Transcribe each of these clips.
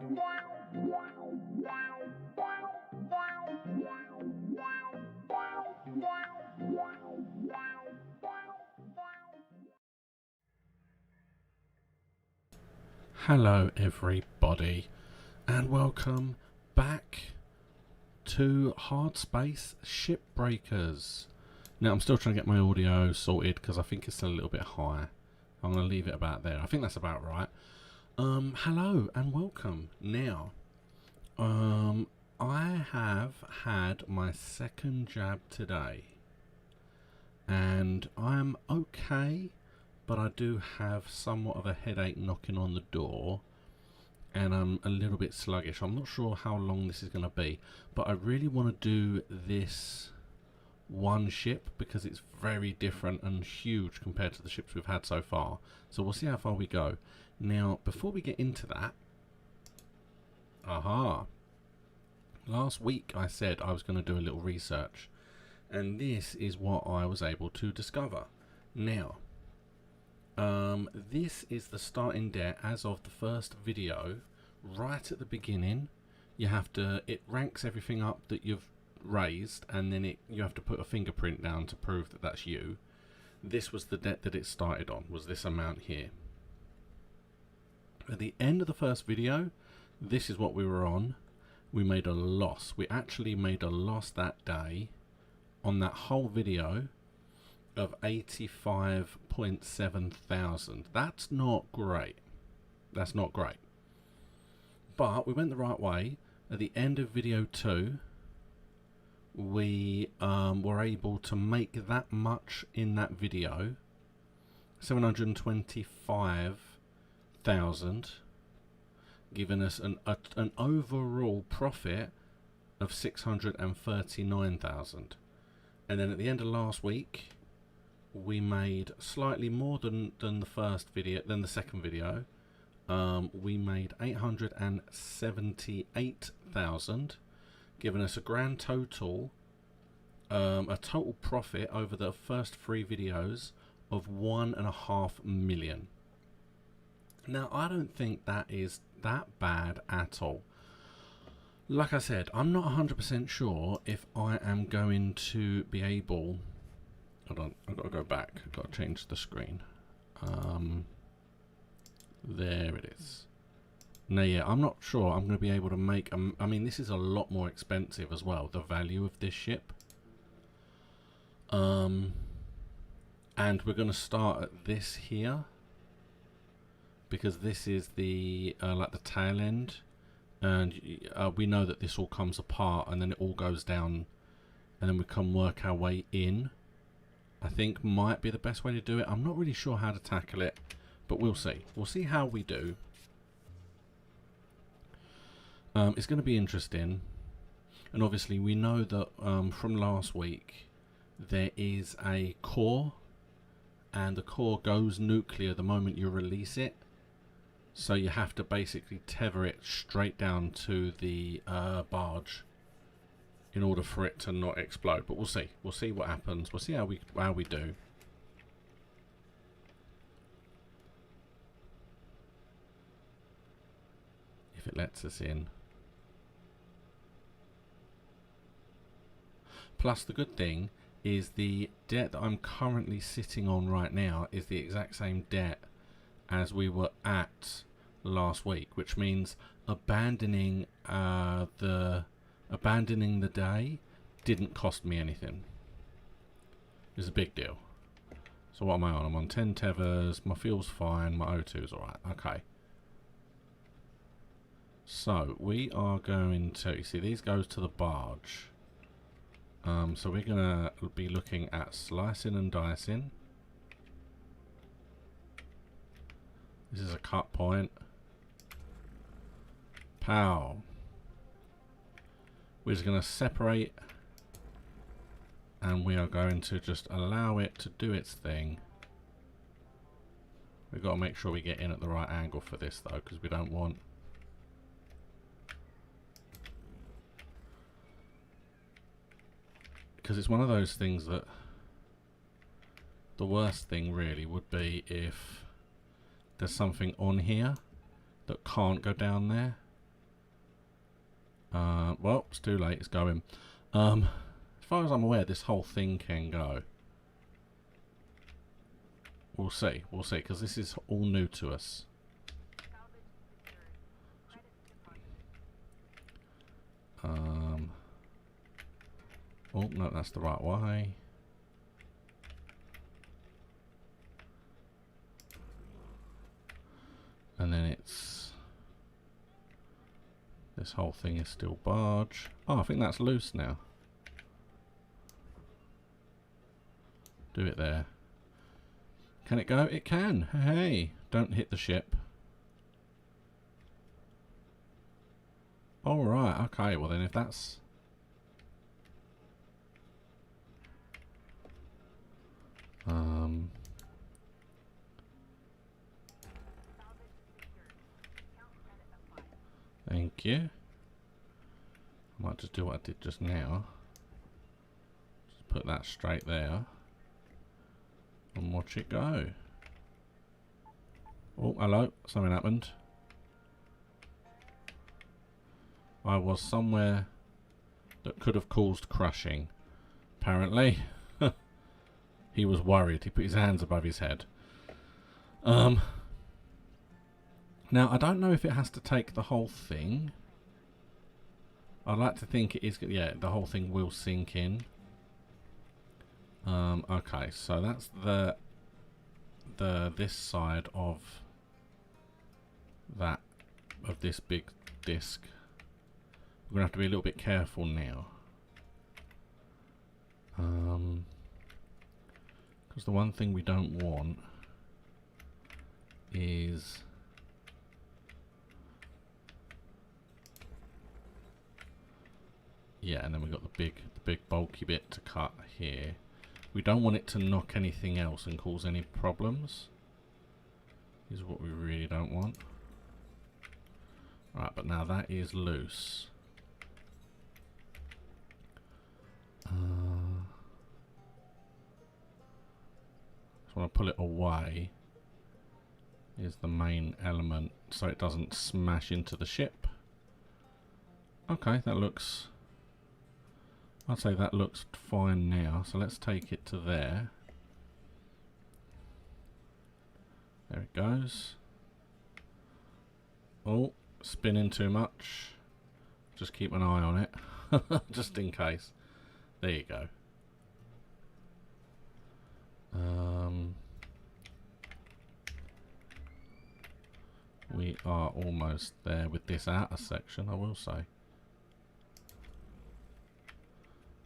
Hello everybody and welcome back to Hardspace Shipbreakers. Now I'm still trying to get my audio sorted because I think it's a little bit high. I'm going to leave it about there. I think that's about right. Hello and welcome. Now I have had my second jab today and I'm okay, but I do have somewhat of a headache knocking on the door and I'm a little bit sluggish. I'm not sure how long this is going to be, but I really want to do this one ship because it's very different and huge compared to the ships we've had so far. So we'll see how far we go. Now, before we get into that, last week I said I was going to do a little research, and this is what I was able to discover. Now, this is the starting debt as of the first video. Right at the beginning, you have to, it ranks everything up that you've raised, and then you have to put a fingerprint down to prove that that's you. This was the debt that it started on, was this amount here. At the end of the first video, this is what we were on. We made a loss. We actually made a loss that day on that whole video of 85.7 thousand. That's not great. That's not great. But we went the right way. At the end of video 2, we were able to make that much in that video, 725,000, giving us an overall profit of 639,000. And then at the end of last week, we made slightly more than the second video. We made 878,000, giving us a grand total, a total profit over the first 3 videos of 1.5 million. Now, I don't think that is that bad at all. Like I said, I'm not 100% sure if I am going to be able... Hold on, I've got to go back. I've got to change the screen. There it is. No, yeah, I'm not sure I'm going to be able to make... I mean, this is a lot more expensive as well, the value of this ship. And we're going to start at this here, because this is the like the tail end, and we know that this all comes apart and then it all goes down, and then we can work our way in. I think might be the best way to do it. I'm not really sure how to tackle it, but we'll see. We'll see how we do. It's going to be interesting, and obviously we know that from last week there is a core, and the core goes nuclear the moment you release it, so you have to basically tether it straight down to the barge in order for it to not explode. But we'll see what happens. We'll see how we do. If it lets us in. Plus, the good thing is the debt that I'm currently sitting on right now is the exact same debt as we were at last week, which means abandoning the day didn't cost me anything. It's a big deal. So what am I on? I'm on 10 tethers, my fuel's fine, my O2 is alright. Okay. So we are going to, you see, these goes to the barge. So we're going to be looking at slicing and dicing. This is a cut point. Pow. We're just going to separate, and we are going to just allow it to do its thing. We've got to make sure we get in at the right angle for this though, because we don't want... Because it's one of those things that the worst thing really would be if there's something on here that can't go down there, Well, it's too late. It's going. As far as I'm aware, this whole thing can go. We'll see. We'll see, because this is all new to us. Oh, no, that's the right way. And then it's... This whole thing is still barge. Oh, I think that's loose now. Do it there. Can it go? It can. Hey, don't hit the ship. Alright, okay, well then if that's... Thank you. I might just do what I did just now. Just put that straight there. And watch it go. Oh, hello. Something happened. I was somewhere that could have caused crushing. Apparently. He was worried. He put his hands above his head. Now, I don't know if it has to take the whole thing. I'd like to think it is... Yeah, the whole thing will sink in. Okay, so that's this side of that, of this big disc. We're going to have to be a little bit careful now. Because the one thing we don't want is... Yeah, and then we've got the big bulky bit to cut here. We don't want it to knock anything else and cause any problems. Is what we really don't want. Right, but now that is loose. Just want to pull it away. Is the main element so it doesn't smash into the ship. Okay, that looks... I'd say that looks fine now, so let's take it to there. There it goes. Oh, spinning too much. Just keep an eye on it, just in case. There you go. We are almost there with this outer section, I will say.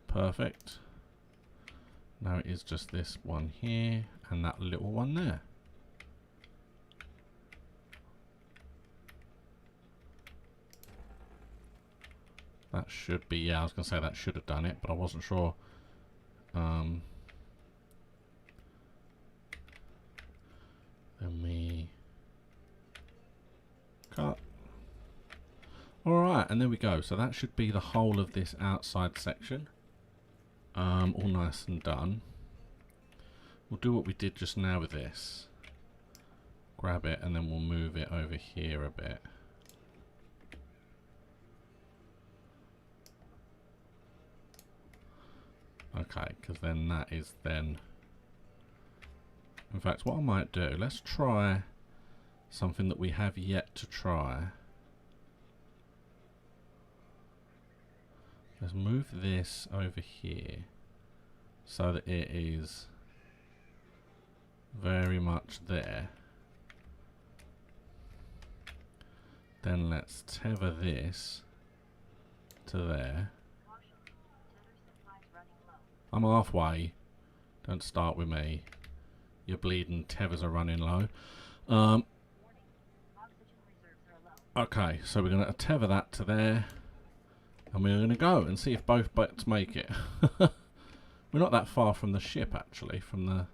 Perfect. Now it is just this one here and that little one there. That should be, yeah, I was going to say that should have done it, but I wasn't sure. Then we cut. Alright, and there we go. So that should be the whole of this outside section. All nice and done. We'll do what we did just now with this. Grab it and then we'll move it over here a bit. Okay, because then that is then... In fact, what I might do, let's try something that we have yet to try. Let's move this over here so that it is very much there. Then let's tether this to there. I'm halfway. Don't start with me. Your bleeding tethers are running low. Okay, so we're going to tether that to there. And we're going to go and see if both boats make it. We're not that far from the ship, actually. From the...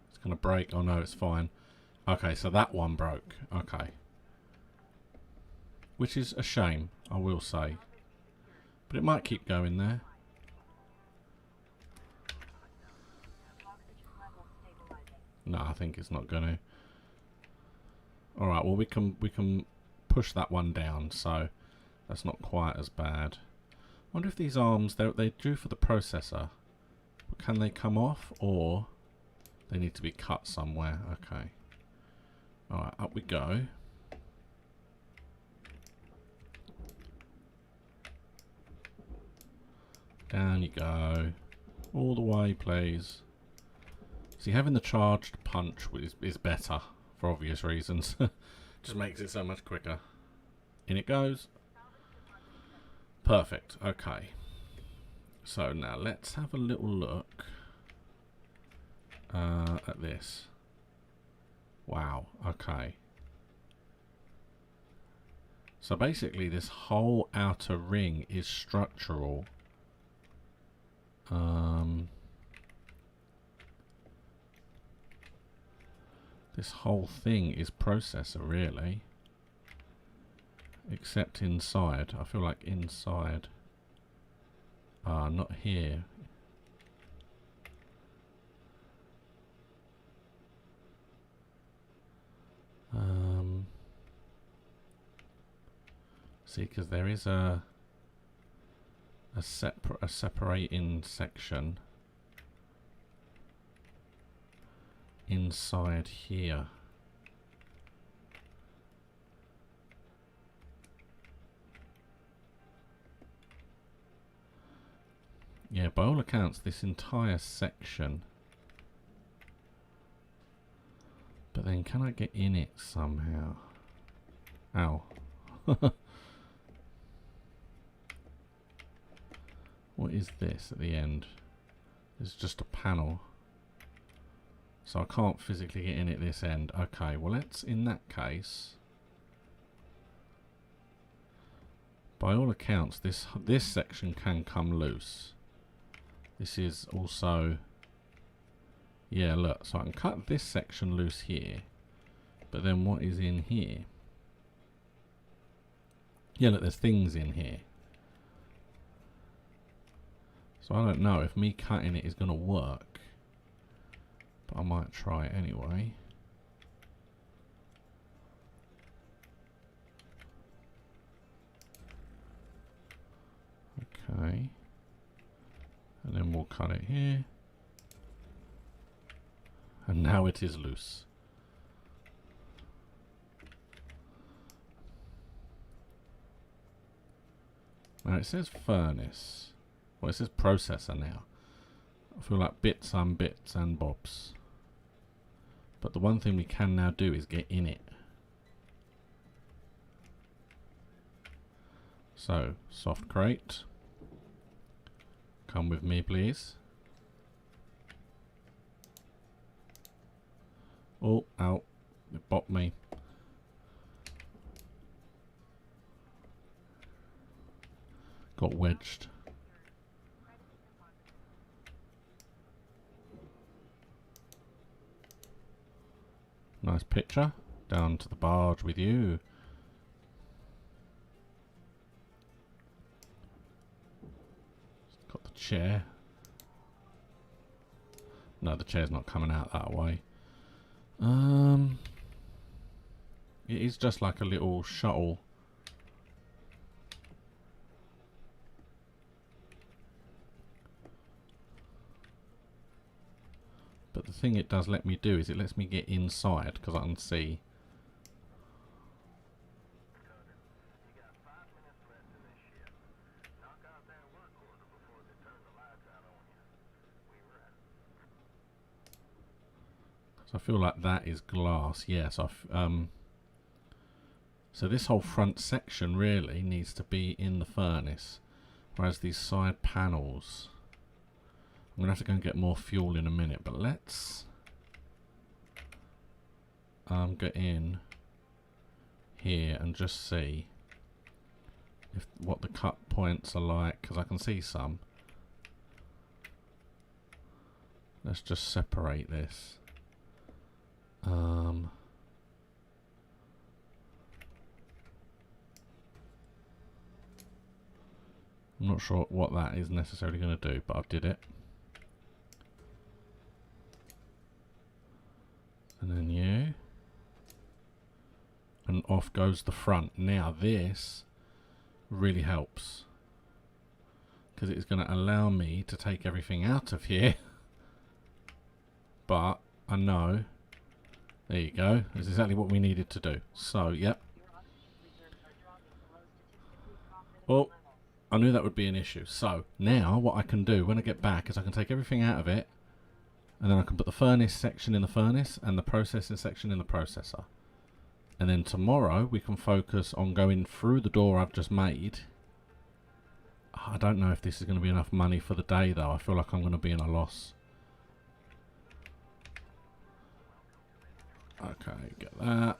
It's going to break. Oh no, it's fine. Okay, so that one broke. Okay. Which is a shame, I will say. But it might keep going there. No, I think it's not going to. All right, well we can push that one down, so that's not quite as bad. I wonder if these arms, they're due for the processor. Can they come off, or they need to be cut somewhere? Okay. All right, up we go. Down you go. All the way, please. See, having the charged punch is better, for obvious reasons. Just makes it so much quicker. In it goes. Perfect. Okay. So now let's have a little look at this. Wow. Okay. So basically this whole outer ring is structural. This whole thing is processor, really. Except inside. I feel like inside. Not here. See, because there is a separating section inside here. Yeah, by all accounts, this entire section. But then, can I get in it somehow? Ow. What is this at the end? It's just a panel. So I can't physically get in at this end. Okay, well let's, in that case, by all accounts, this section can come loose. This is also, yeah, look, so I can cut this section loose here, but then what is in here? Yeah, look, there's things in here. So I don't know if me cutting it is going to work, but I might try it anyway. Okay. And then we'll cut it here. And now it is loose. Now it says furnace. Well, it says processor now. I feel like bits and bobs. But the one thing we can now do is get in it. So, soft crate. Come with me, please. Oh, ow. It bopped me. Got wedged. Nice picture. Down to the barge with you. Got the chair. No, the chair's not coming out that way. It is just like a little shuttle. But the thing it does let me do is it lets me get inside because I can see. So I feel like that is glass. Yes, so this whole front section really needs to be in the furnace, whereas these side panels, I'm gonna have to go and get more fuel in a minute. But let's get in here and just see if what the cut points are like, because I can see some. Let's just separate this. I'm not sure what that is necessarily going to do, but I did it. And then you. And off goes the front. Now this really helps, because it's going to allow me to take everything out of here. But I know, there you go, that's exactly what we needed to do. So, yep. Well, I knew that would be an issue. So, now what I can do when I get back is I can take everything out of it, and then I can put the furnace section in the furnace and the processing section in the processor. And then tomorrow we can focus on going through the door I've just made. I don't know if this is going to be enough money for the day though. I feel like I'm going to be in a loss. Okay, get that.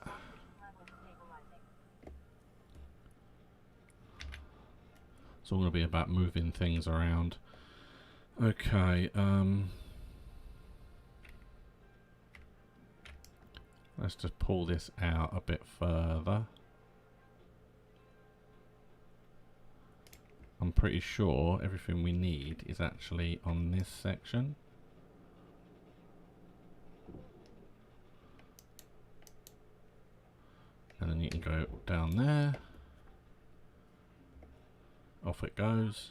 It's all going to be about moving things around. Okay, let's just pull this out a bit further. I'm pretty sure everything we need is actually on this section. And then you can go down there. Off it goes.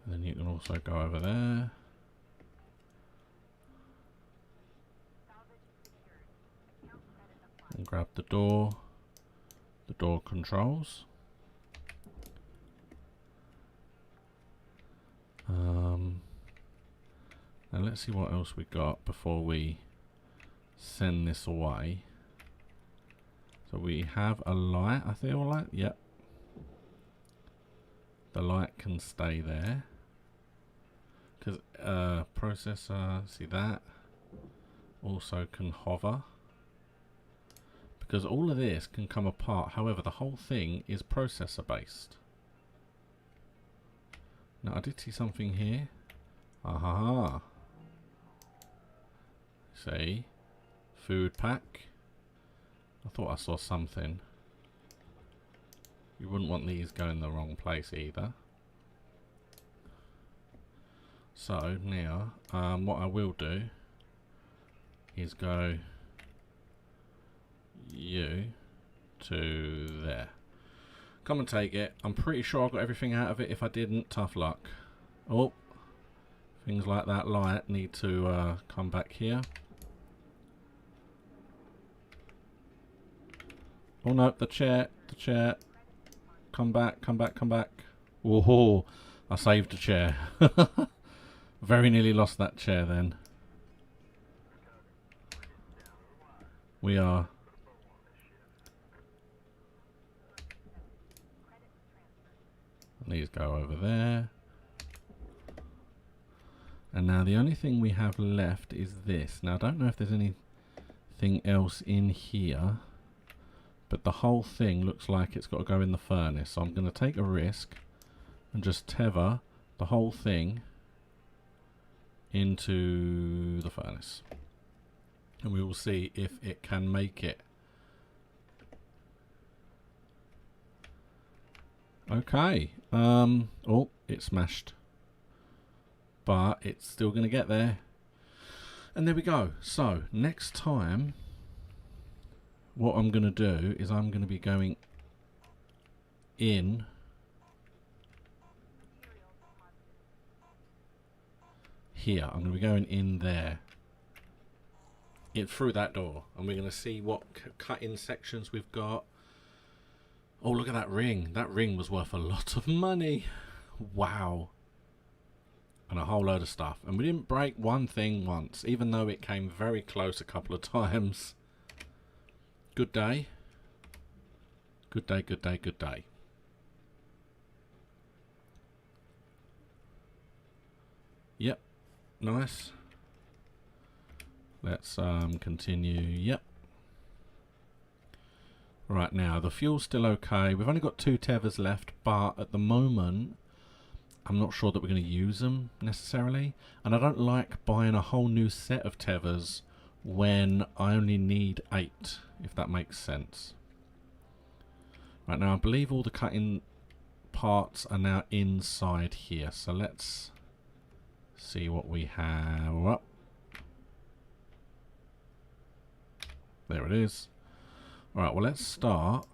And then you can also go over there. And grab the door controls. Now let's see what else we got before we send this away. So we have a light, I feel like, yep. The light can stay there. Because processor, see that? Also can hover. Because all of this can come apart. However, the whole thing is processor based. Now I did see something here. Aha. See? Food pack. I thought I saw something. You wouldn't want these going the wrong place either. So now, what I will do is go you to there. Come and take it. I'm pretty sure I got everything out of it. If I didn't, tough luck. Oh, things like that light need to come back here. Oh no, the chair. Come back. Whoa, I saved the chair. Very nearly lost that chair then. We are. And these go over there. And now the only thing we have left is this. Now I don't know if there's anything else in here, but the whole thing looks like it's got to go in the furnace. So I'm going to take a risk and just tether the whole thing into the furnace. And we will see if it can make it. Okay. Oh, it smashed. But it's still going to get there. And there we go. So, next time, what I'm going to do is I'm going to be going in here. I'm going to be going in there. Through that door. And we're going to see what cut-in sections we've got. Oh, look at that ring. That ring was worth a lot of money. Wow. And a whole load of stuff. And we didn't break one thing once, even though it came very close a couple of times. Good day. Good day, good day, good day. Yep. Nice. Let's continue. Yep. Right, now the fuel's still okay. We've only got 2 tethers left, but at the moment I'm not sure that we're going to use them necessarily. And I don't like buying a whole new set of tethers when I only need 8, if that makes sense. Right, now I believe all the cutting parts are now inside here. So let's See what we have. Oh, there it is. Alright, well let's start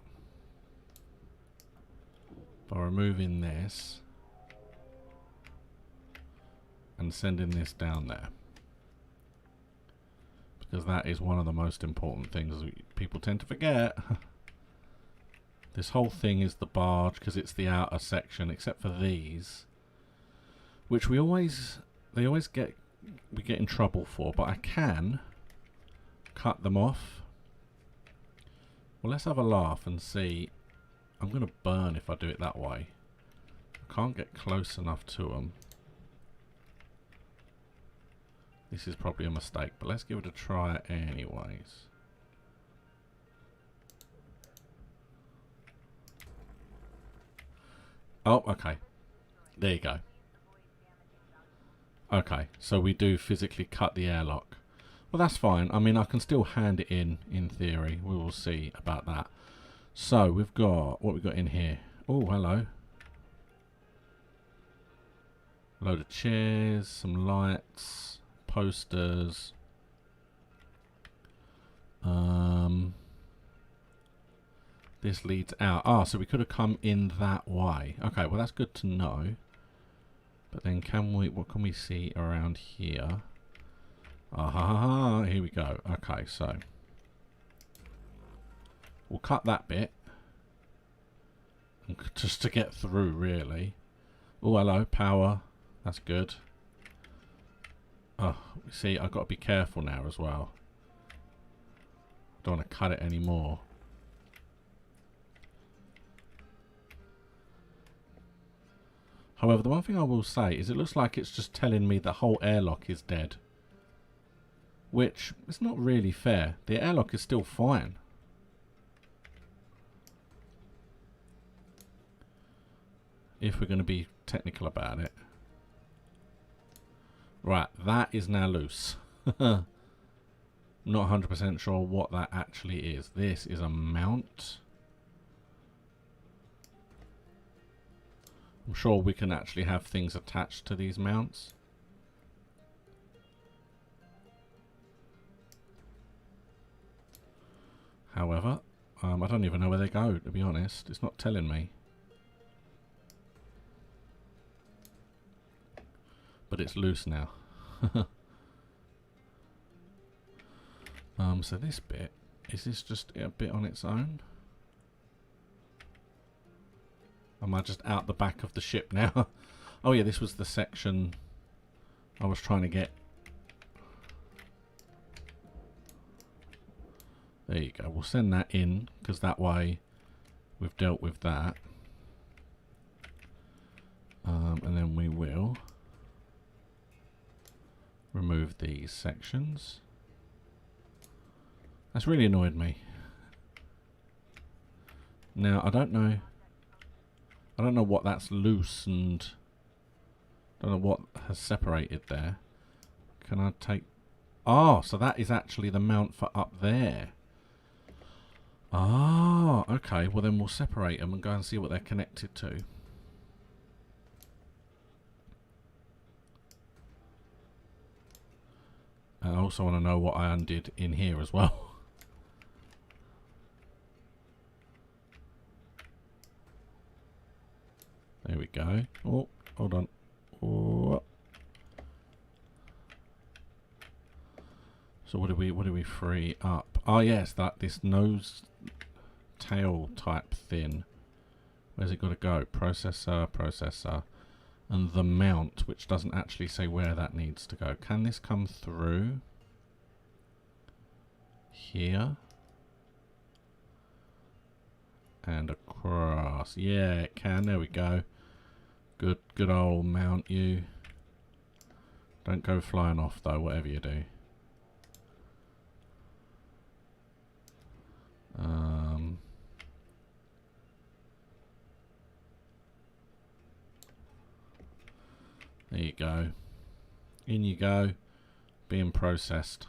by removing this and sending this down there. Because that is one of the most important things people tend to forget. This whole thing is the barge because it's the outer section, except for these, which we get in trouble for, but I can cut them off. Well, let's have a laugh and see. I'm going to burn if I do it that way. I can't get close enough to them. This is probably a mistake, but let's give it a try anyways. Oh, okay. There you go. Okay, so we do physically cut the airlock. Well, that's fine. I mean, I can still hand it in theory. We will see about that. So, we've got... what we've got in here? Oh, hello. A load of chairs, some lights, posters. This leads out. Ah, so we could have come in that way. Okay, well that's good to know. But then can we... what can we see around here? Ah, here we go. Okay, so we'll cut that bit just to get through, really. Oh, hello, power. That's good. Oh, see, I've got to be careful now as well. I don't want to cut it anymore. However, the one thing I will say is it looks like it's just telling me the whole airlock is dead. Which is not really fair. The airlock is still fine. If we're going to be technical about it. Right, that is now loose. Not 100% sure what that actually is. This is a mount. I'm sure we can actually have things attached to these mounts. However, I don't even know where they go, to be honest. It's not telling me. But it's loose now. So this bit, is this just a bit on its own? Am I just out the back of the ship now? Oh yeah, this was the section I was trying to get. There you go. We'll send that in, because that way we've dealt with that. And then we will remove these sections. That's really annoyed me. Now, I don't know what that's loosened. I don't know what has separated there. Can I take... oh, so that is actually the mount for up there. Ah, okay. Well, then we'll separate them and go and see what they're connected to. I also want to know what I undid in here as well. There we go. Oh, hold on. Oh. So what do we free up? Oh yes, this nose tail type thing. Where's it got to go? Processor, and the mount, which doesn't actually say where that needs to go. Can this come through here and across? Yeah, it can. There we go. Good old mount, you. Don't go flying off though, whatever you do. There you go. In you go. Being processed.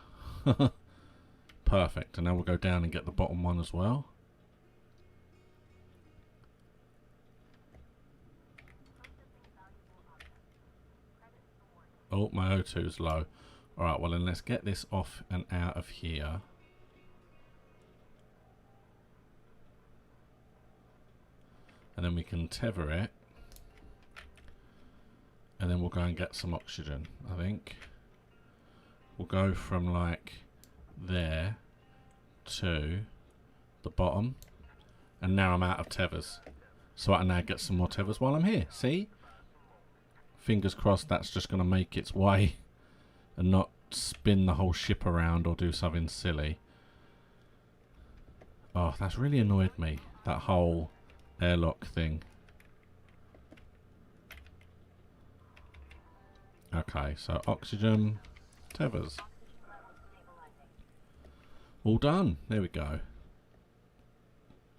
Perfect. And now we'll go down and get the bottom one as well. Oh, my O2's low. Alright, well then let's get this off and out of here. And then we can tether it. And then we'll go and get some oxygen, I think. We'll go from like there to the bottom. And now I'm out of tethers. So I can now get some more tethers while I'm here. See? Fingers crossed that's just going to make its way and not spin the whole ship around or do something silly. Oh, that's really annoyed me. That whole airlock thing. Okay, so oxygen, tethers. All done. There we go.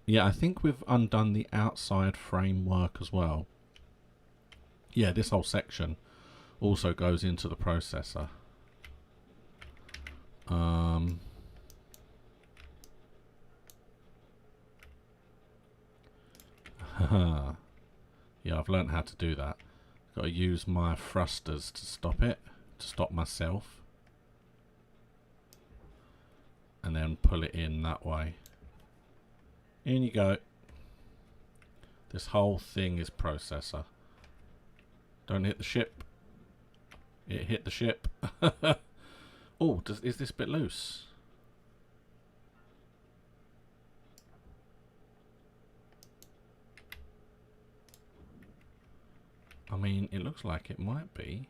Yeah, I think we've undone the outside framework as well. Yeah, this whole section also goes into the processor. Yeah, I've learned how to do that. Got to use my thrusters to stop it, to stop myself. And then pull it in that way. In you go. This whole thing is processor. Don't hit the ship. It hit the ship. Oh, is this bit loose? I mean, it looks like it might be.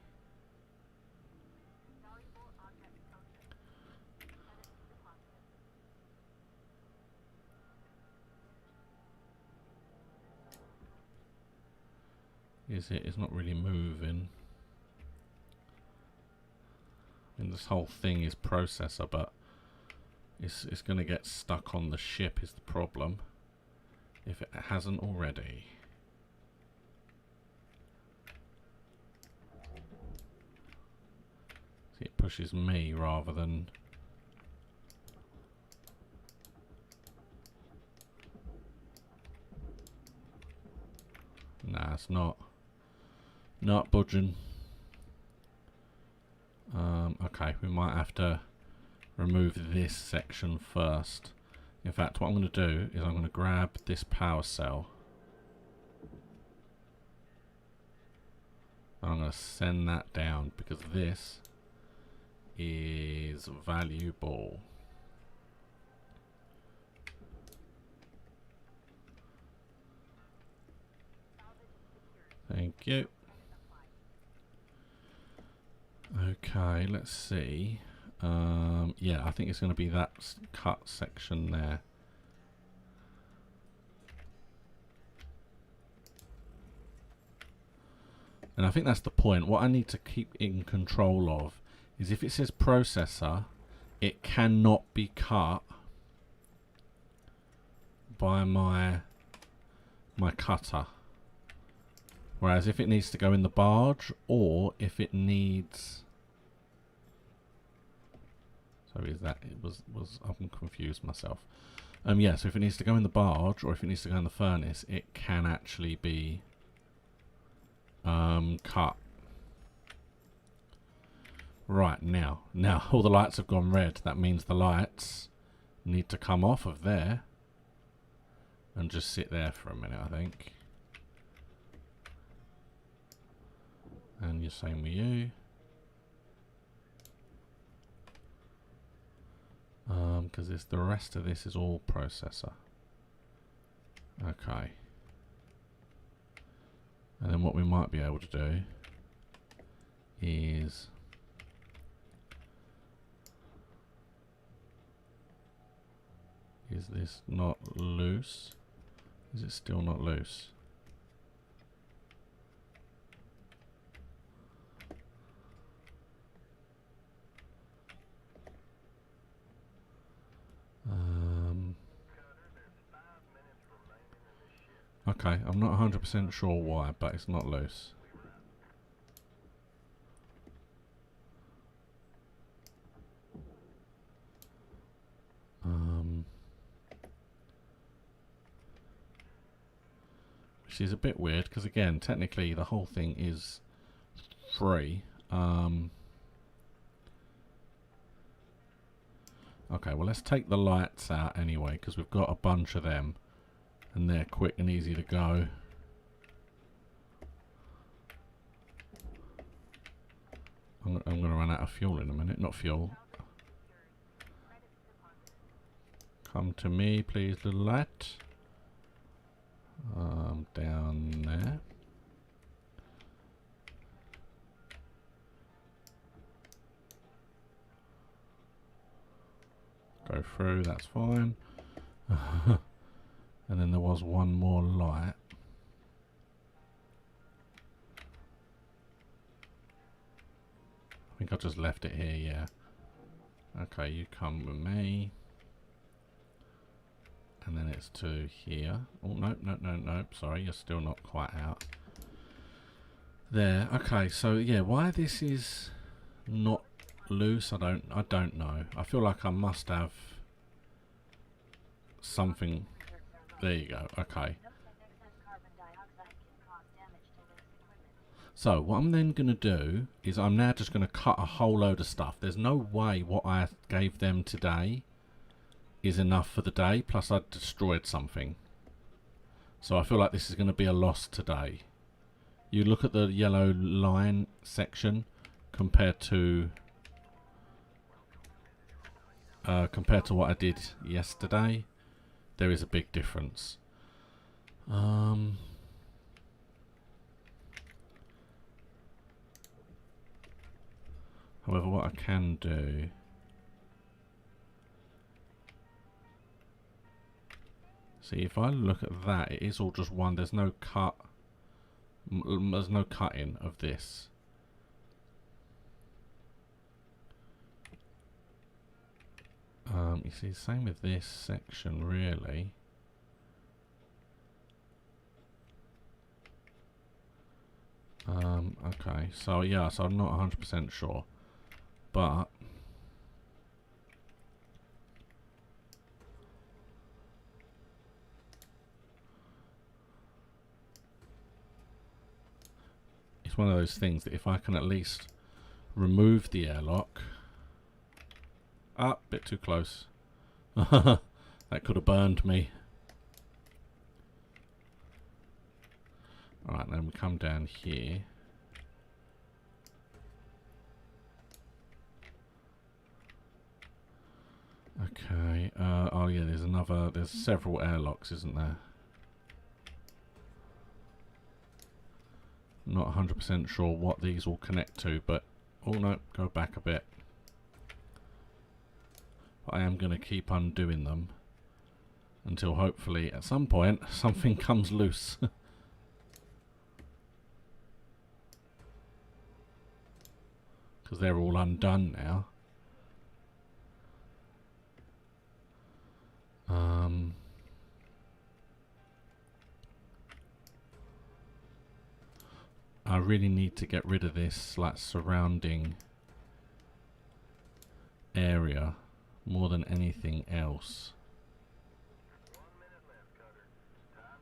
Is it? It's not really moving. I mean, this whole thing is processor, but it's going to get stuck on the ship is the problem. If it hasn't already. See, it pushes me rather than... Nah, it's not. Not budging. Okay, we might have to remove this section first. In fact, what I'm going to do is I'm going to grab this power cell. I'm going to send that down because this is valuable. Thank you. Okay, let's see. Yeah, I think it's going to be that cut section there. And I think that's the point. What I need to keep in control of is if it says processor, it cannot be cut by my cutter. Whereas if it needs to go in the barge, or if it needs... So is that... It was I'm confused myself. Yeah, so if it needs to go in the barge, or if it needs to go in the furnace, it can actually be cut. Right, now all the lights have gone red. That means the lights need to come off of there and just sit there for a minute, I think. And you're same with you. Because the rest of this is all processor. Okay. And then what we might be able to do is this not loose? Is it still not loose? Okay, I'm not 100% sure why, but it's not loose. Which is a bit weird, because again, technically the whole thing is free. Okay, well let's take the lights out anyway, because we've got a bunch of them and they're quick and easy to go. I'm going to run out of fuel in a minute. Not fuel. Come to me, please, little light. Down there. Go through, that's fine. And then there was one more light. I think I just left it here, yeah. Okay, you come with me. And then it's to here. Oh, nope, nope. Sorry, you're still not quite out. There. Okay, so yeah, why this is not loose, I don't know. I feel like I must have something. There you go. Okay. So what I'm then going to do is I'm now just going to cut a whole load of stuff. There's no way what I gave them today is enough for the day, plus I destroyed something. So I feel like this is going to be a loss today. You look at the yellow line section compared to what I did yesterday. There is a big difference. However, what I can do, see, if I look at that, it is all just one. There's no cut. There's no cutting of this. You see, same with this section, really. Okay, so yeah, so I'm not 100% sure, but it's one of those things that if I can at least remove the airlock. Ah, bit too close. That could have burned me. Alright, then we come down here. Okay, oh yeah, there's several airlocks, isn't there? Not 100% sure what these will connect to, but oh no, go back a bit. But I am going to keep undoing them until hopefully at some point something comes loose. Because they're all undone now. I really need to get rid of this like surrounding area more than anything else.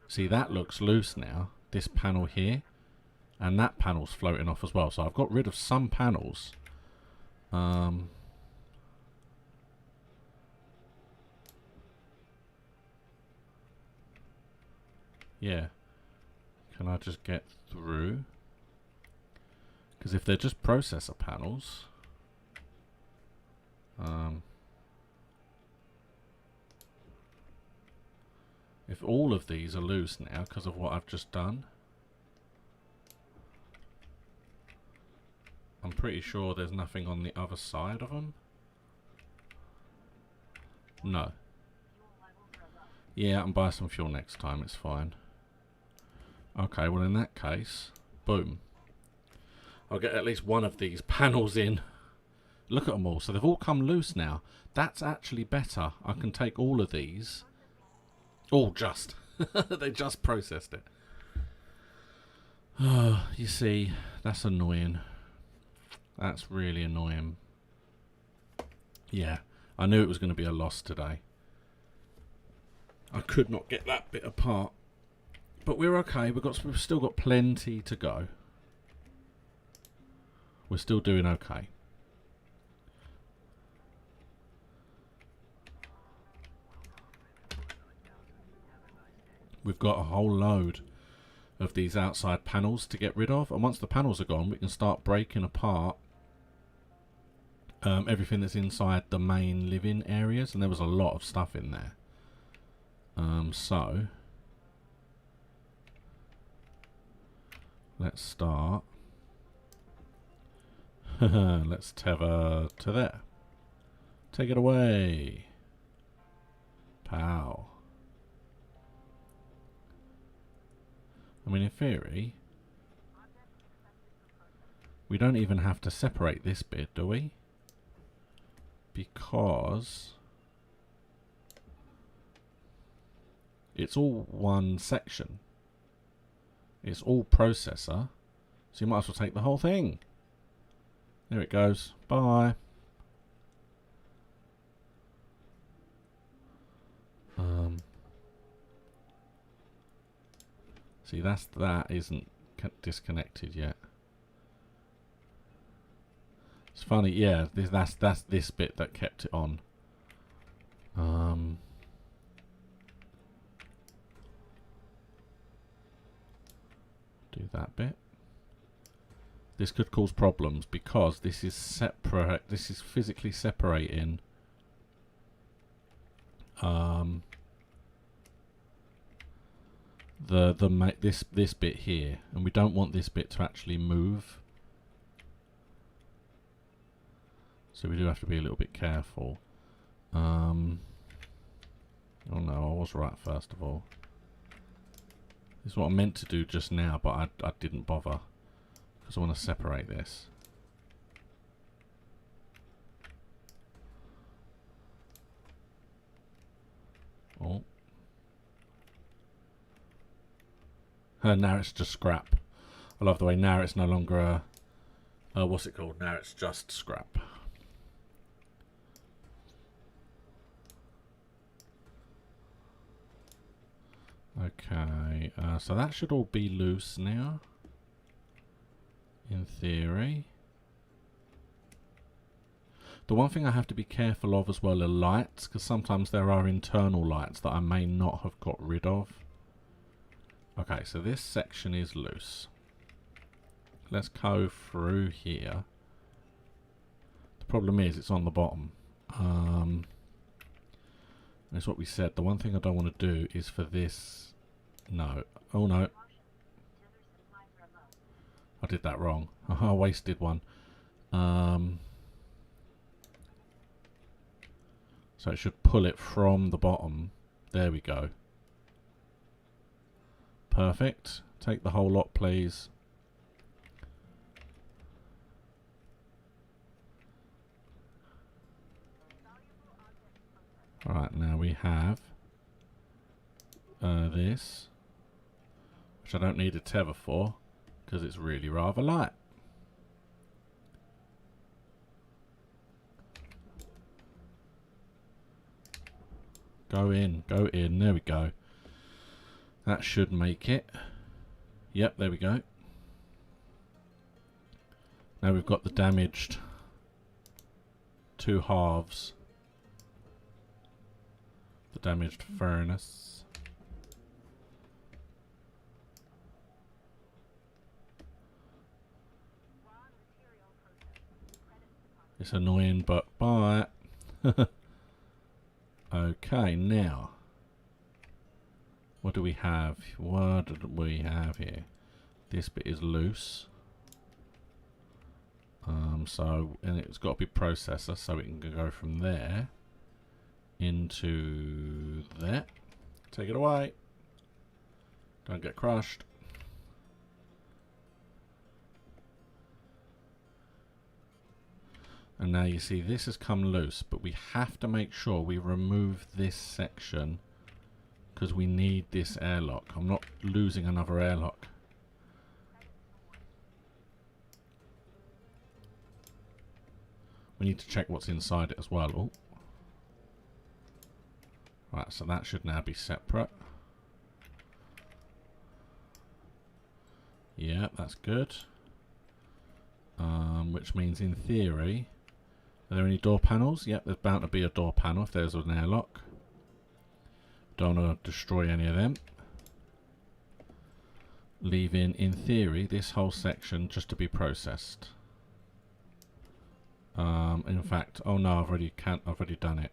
See, that looks loose now, this panel here, and that panel's floating off as well, so I've got rid of some panels. Yeah, can I just get through? Because if they're just processor panels, if all of these are loose now because of what I've just done, I'm pretty sure there's nothing on the other side of them. No. Yeah, I can buy some fuel next time, it's fine. Okay, well in that case, boom. I'll get at least one of these panels in. Look at them all. So they've all come loose now. That's actually better. I can take all of these. Oh, just. They just processed it. Oh, you see, that's annoying. That's really annoying. Yeah, I knew it was going to be a loss today. I could not get that bit apart. But we're okay. We've still got plenty to go. We're still doing okay. We've got a whole load of these outside panels to get rid of, and once the panels are gone we can start breaking apart everything that's inside the main living areas, and there was a lot of stuff in there. So let's start. Let's tether to there. Take it away. Pow. I mean, in theory, we don't even have to separate this bit, do we? Because it's all one section. It's all processor. So you might as well take the whole thing. There it goes. Bye. See, that isn't disconnected yet. It's funny, yeah. That's this bit that kept it on. Do that bit. This could cause problems because this is separate. This is physically separating. This bit here, and we don't want this bit to actually move. So we do have to be a little bit careful. Oh no, I was right first of all. This is what I meant to do just now, but I didn't bother. Because I want to separate this. Oh. Now it's just scrap. I love the way now it's no longer what's it called? Now it's just scrap. Okay, so that should all be loose now, in theory. The one thing I have to be careful of as well are lights, because sometimes there are internal lights that I may not have got rid of. Okay, so this section is loose. Let's go through here. The problem is it's on the bottom. That's what we said. The one thing I don't want to do is for this... No. Oh no. I did that wrong. I wasted one. So it should pull it from the bottom. There we go. Perfect. Take the whole lot, please. Alright, now we have this, which I don't need a tether for, because it's really rather light. Go in, there we go. That should make it. Yep, there we go. Now we've got the damaged two halves. The damaged furnace. It's annoying, but bye. Okay, now. What do we have? What do we have here? This bit is loose. And it's got to be processor, so it can go from there into there. Take it away. Don't get crushed. And now you see this has come loose, but we have to make sure we remove this section because we need this airlock. I'm not losing another airlock. We need to check what's inside it as well. Oh. Right, so that should now be separate. Yeah, that's good. which means in theory, are there any door panels? Yep, there's bound to be a door panel if there's an airlock. Don't want to destroy any of them. Leaving, in theory, this whole section just to be processed. In fact, oh no, I've already done it.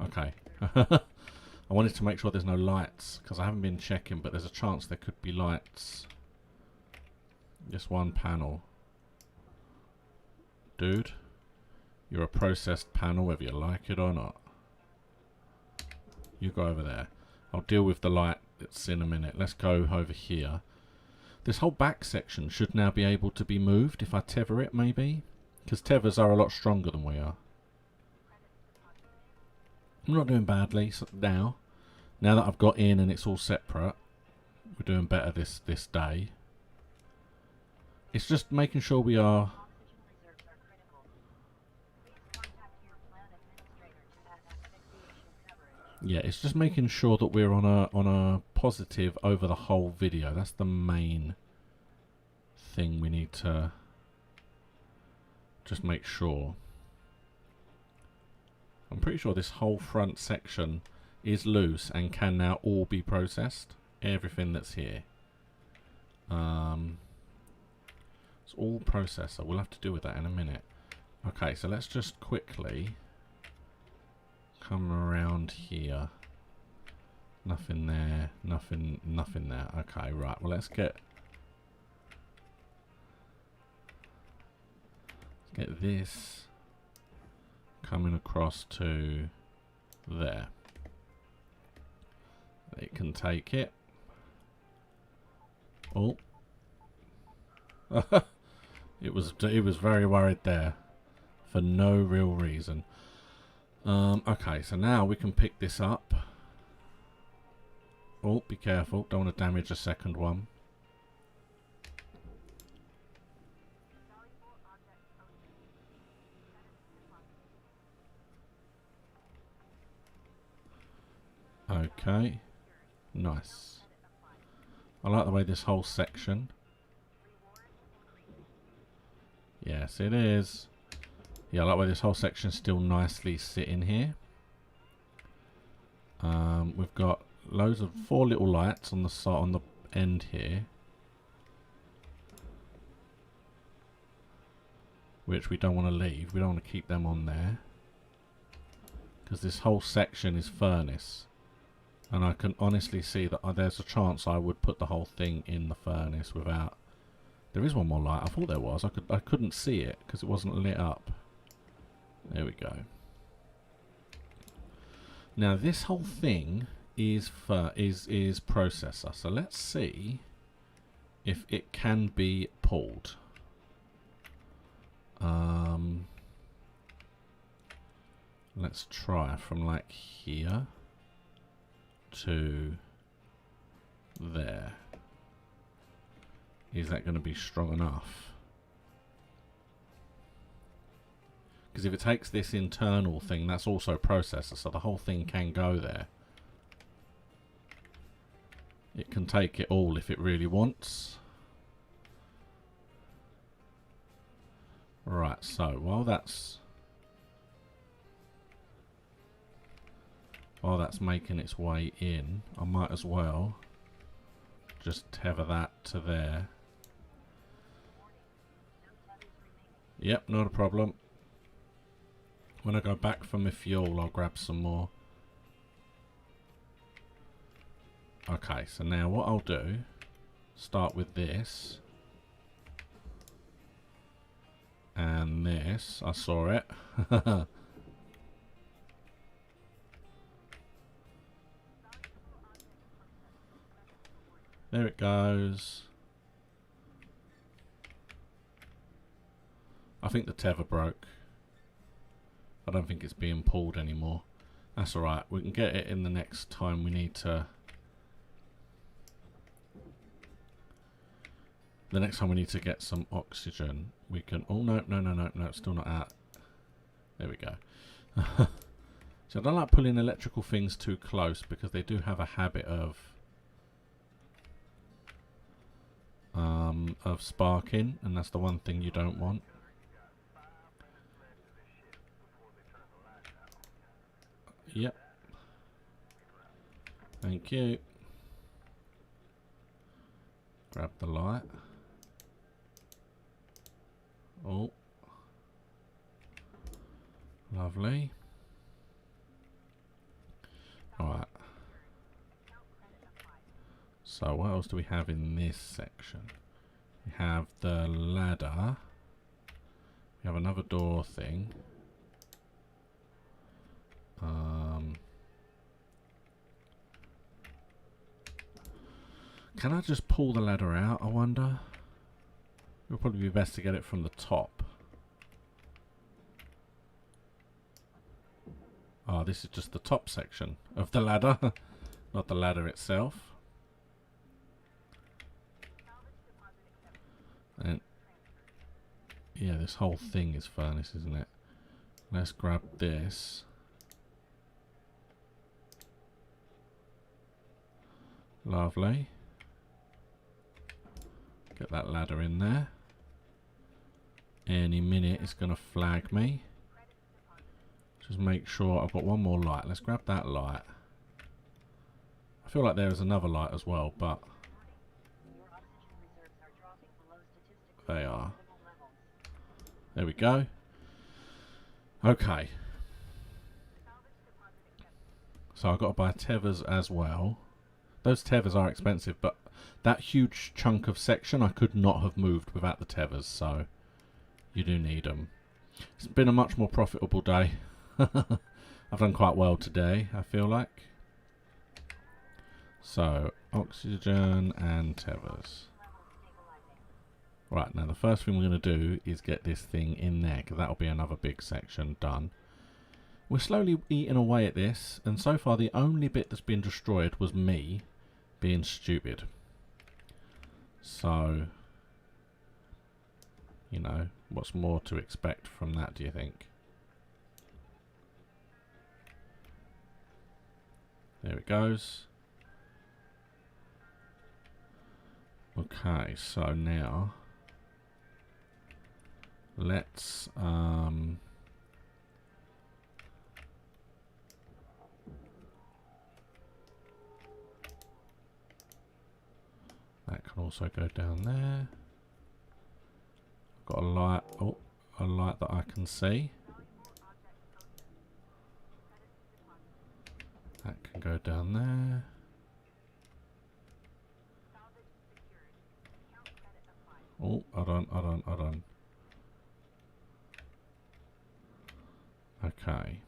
Okay. I wanted to make sure there's no lights, because I haven't been checking, but there's a chance there could be lights. Just one panel. Dude, you're a processed panel whether you like it or not. You go over there. I'll deal with the light that's in a minute. Let's go over here. This whole back section should now be able to be moved if I tether it, maybe? Because tethers are a lot stronger than we are. I'm not doing badly now. Now that I've got in and it's all separate, we're doing better this day. It's just making sure we are... Yeah, it's just making sure that we're on a positive over the whole video. That's the main thing we need to just make sure. I'm pretty sure this whole front section is loose and can now all be processed. Everything that's here. It's all processor. We'll have to deal with that in a minute. Okay, so let's just quickly come around here. Nothing there. Nothing there. Okay, right. Well, let's get this coming across to there. It can take it. Oh. It was very worried there for no real reason. Okay, so now we can pick this up. Oh, be careful. Don't want to damage a second one. Okay. Nice. I like the way this whole section... Yes, it is. Yeah, I like where this whole section still nicely sitting here. We've got loads of 4 little lights on the side, on the end here, which we don't want to leave. We don't want to keep them on there because this whole section is furnace, and I can honestly see that there's a chance I would put the whole thing in the furnace without. There is one more light. I thought there was. I couldn't see it because it wasn't lit up. There we go. Now this whole thing is processor. So let's see if it can be pulled. Let's try from like here to there. Is that going to be strong enough? Because if it takes this internal thing, that's also processor, so the whole thing can go there. It can take it all if it really wants. Right, so while that's making its way in, I might as well just tether that to there. Yep, not a problem. When I go back for my fuel, I'll grab some more. Okay, so now what I'll do, start with this. And this, I saw it. There it goes. I think the tether broke. I don't think it's being pulled anymore. That's alright. We can get it in the next time we need to. The next time we need to get some oxygen, we can. Oh, no, it's still not out. There we go. So I don't like pulling electrical things too close because they do have a habit of of sparking, and that's the one thing you don't want. Yep. Thank you. Grab the light. Oh. Lovely. Alright. So what else do we have in this section? We have the ladder. We have another door thing. Can I just pull the ladder out, I wonder? It would probably be best to get it from the top. Oh, this is just the top section of the ladder, not the ladder itself. And yeah, this whole thing is furnace, isn't it? Let's grab this. Lovely. Get that ladder in there. Any minute it's going to flag me. Just make sure I've got one more light. Let's grab that light. I feel like there is another light as well, but they are. There we go. Okay. So I've got to buy tethers as well. Those tethers are expensive, but that huge chunk of section I could not have moved without the tethers, so you do need them. It's been a much more profitable day. I've done quite well today, I feel like. So, oxygen and tethers. Right, now the first thing we're going to do is get this thing in there, because that'll be another big section done. We're slowly eating away at this, and so far the only bit that's been destroyed was me being stupid. So, you know, what's more to expect from that, do you think? There it goes. Okay, so now let's that can also go down there. Got a light, oh, a light that I can see. That can go down there. Oh, hold on. Okay.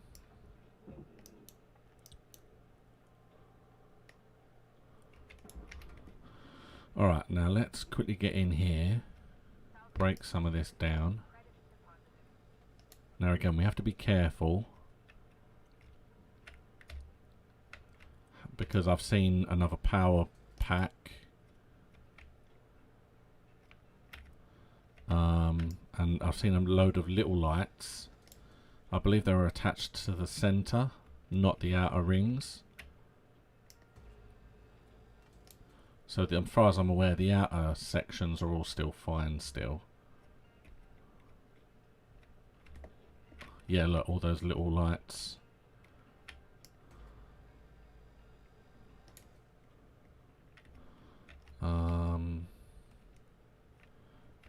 Alright, now let's quickly get in here. Break some of this down. Now again, we have to be careful, because I've seen another power pack. And I've seen a load of little lights. I believe they were attached to the center, not the outer rings. So as far as I'm aware, the outer sections are all still fine still. Yeah, look, all those little lights.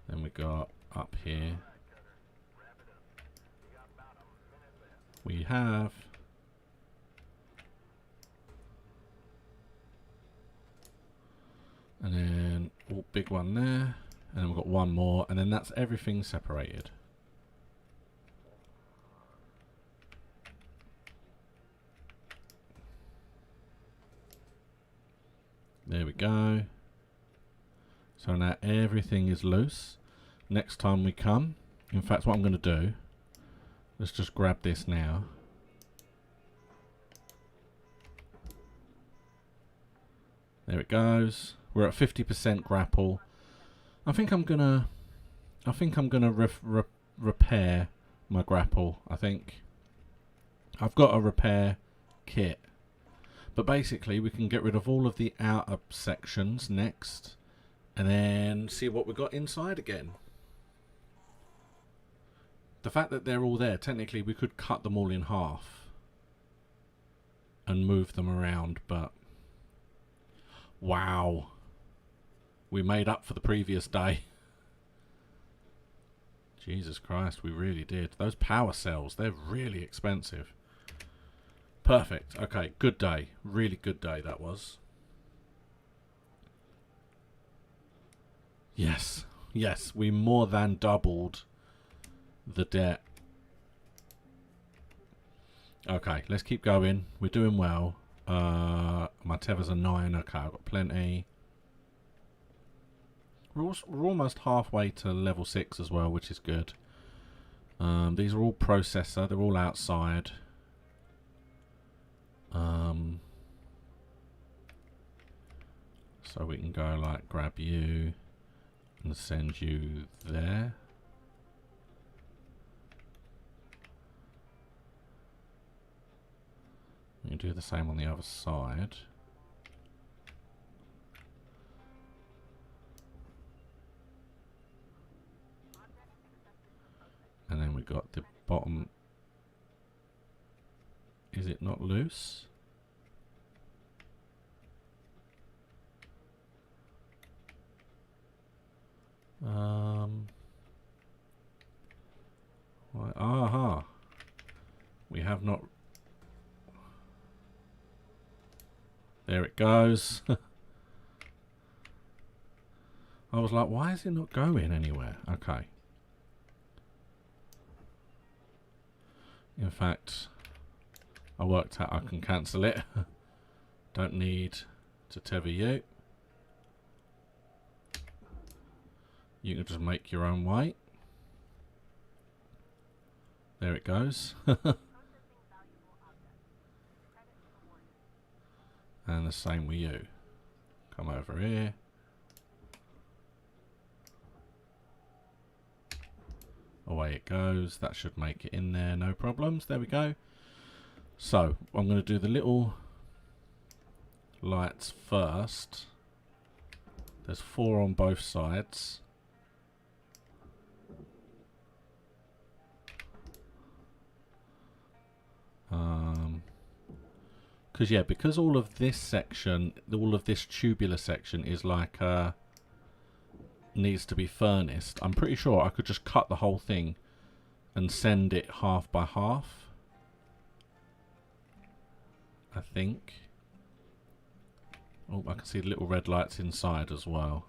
Then we got up here. We have and then oh, big one there, and then we've got one more, and then that's everything separated. There we go. So now everything is loose. Next time we come, in fact what I'm going to do, let's just grab this now. There it goes. We're at 50% grapple. I think I'm gonna repair my grapple. I think I've got a repair kit, but basically we can get rid of all of the outer sections next, And then see what we got inside again. The fact that they're all there, technically we could cut them all in half and move them around, but wow, we made up for the previous day. Jesus Christ, we really did. Those power cells, they're really expensive. Perfect. Okay, good day. Really good day that was. Yes, yes, we more than doubled the debt. Okay, let's keep going. We're doing well. My tethers are 9. Okay, I've got plenty. We're almost halfway to level 6 as well, which is good. These are all processor. They're all outside. So we can go like grab you and send you there. We can do the same on the other side. And then we got the bottom. Is it not loose? Aha. We have not. There it goes. I was like, why is it not going anywhere? Okay. In fact, I worked out I can cancel it. Don't need to tether you. You can just make your own way. There it goes. And the same with you. Come over here. Away it goes. That should make it in there, no problems. There we go. So, I'm going to do the little lights first. There's 4 on both sides. Because all of this section, all of this tubular section is like needs to be furnace. I'm pretty sure I could just cut the whole thing and send it half by half. I think. Oh, I can see the little red lights inside as well.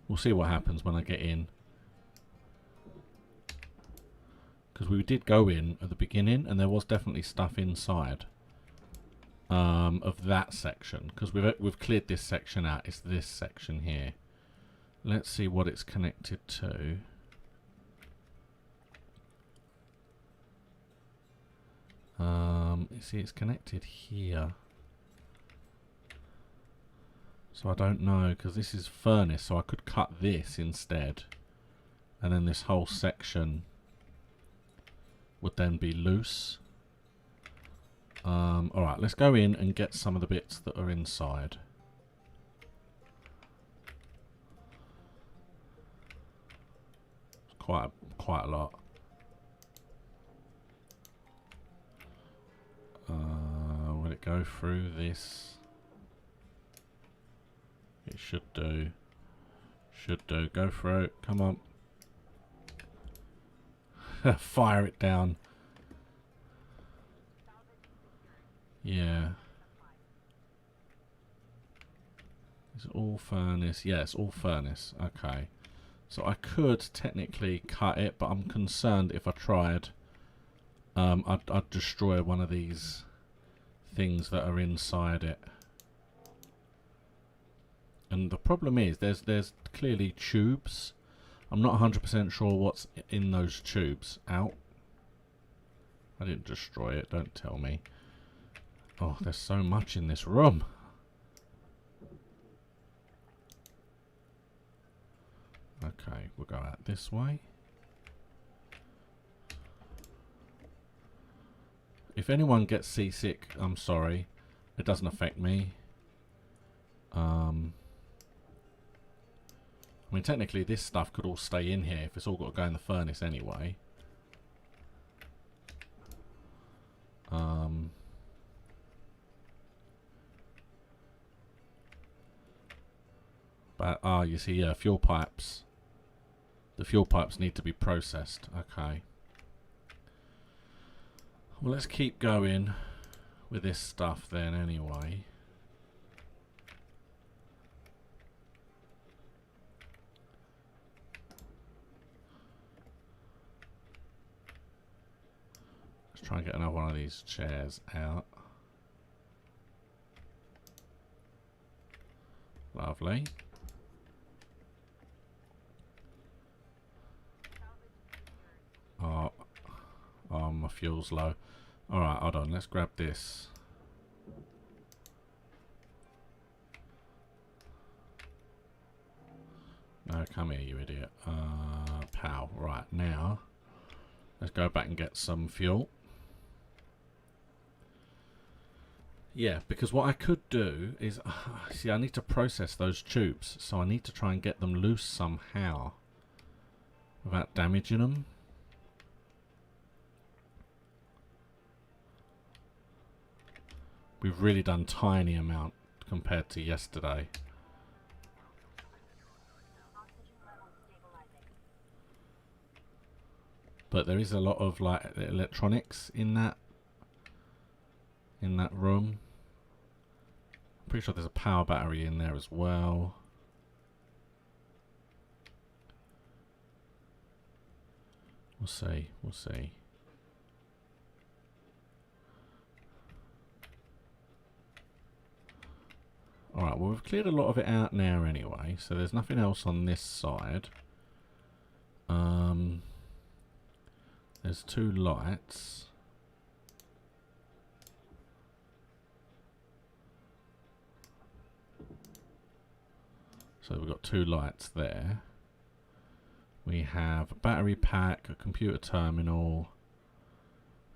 We'll see what happens when I get in. Because we did go in at the beginning and there was definitely stuff inside of that section. Because we've cleared this section out. It's this section here. Let's see what it's connected to. You see it's connected here. So I don't know, because this is furnace, so I could cut this instead. And then this whole section would then be loose. Alright, let's go in and get some of the bits that are inside. Quite a lot. Will it go through this? It should do. Should do. Go through it. Come on. Fire it down. Yeah. Is it all furnace? Yeah, it's all furnace. Okay. So I could technically cut it, but I'm concerned if I tried, I'd destroy one of these things that are inside it. And the problem is, there's clearly tubes. I'm not 100% sure what's in those tubes. Out. I didn't destroy it, don't tell me. Oh, there's so much in this room. Okay, we'll go out this way. If anyone gets seasick, I'm sorry. It doesn't affect me. I mean, technically this stuff could all stay in here if it's all got to go in the furnace anyway. But, you see, yeah, fuel pipes. The fuel pipes need to be processed. Okay. Well, let's keep going with this stuff then anyway. Let's try and get another one of these chairs out. Lovely. Oh, my fuel's low. Alright, hold on, let's grab this. No, come here, you idiot. Pow. Right, now, let's go back and get some fuel. Yeah, because what I could do is, see, I need to process those tubes, so I need to try and get them loose somehow without damaging them. We've really done tiny amount compared to yesterday. But there is a lot of like electronics in that room. I'm pretty sure there's a power battery in there as well. We'll see, we'll see. Alright, well we've cleared a lot of it out now anyway, so there's nothing else on this side. There's 2 lights. So we've got 2 lights there. We have a battery pack, a computer terminal,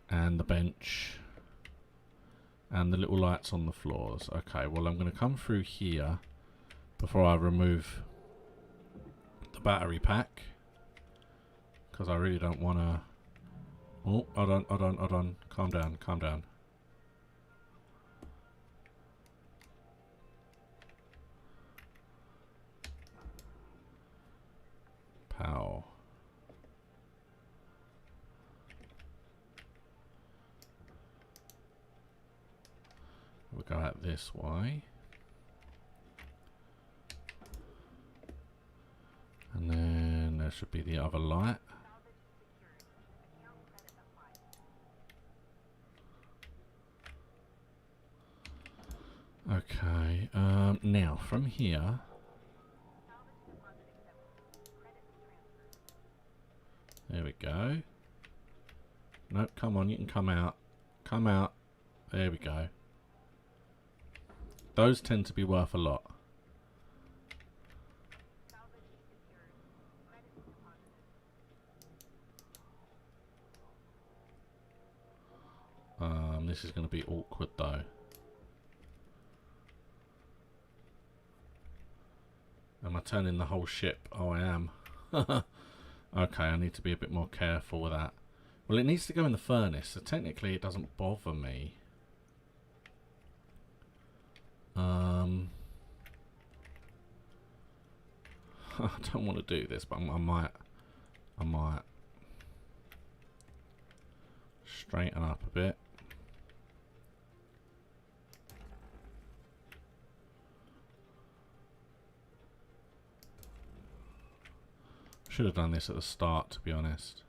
and the bench. And the little lights on the floors. Okay, well I'm going to come through here before I remove the battery pack, because I really don't want to... Oh, hold on. Calm down, calm down. Pow. We'll go out this way. And then there should be the other light. Okay, now from here. There we go. Nope, come on, you can come out. Come out. There we go. Those tend to be worth a lot. This is going to be awkward though. Am I turning the whole ship? Oh, I am. Okay, I need to be a bit more careful with that. Well, it needs to go in the furnace, so technically it doesn't bother me. I don't want to do this, but I might straighten up a bit. Should have done this at the start, to be honest.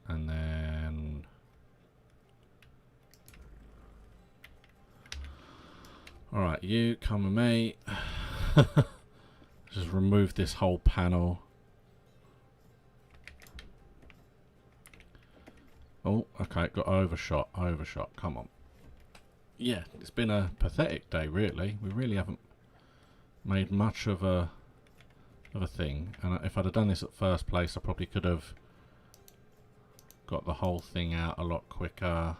And then alright, you come with me. Just remove this whole panel. Oh, okay, got overshot, come on. Yeah, it's been a pathetic day, really. We really haven't made much of a thing. And if I'd have done this at first place, I probably could have got the whole thing out a lot quicker.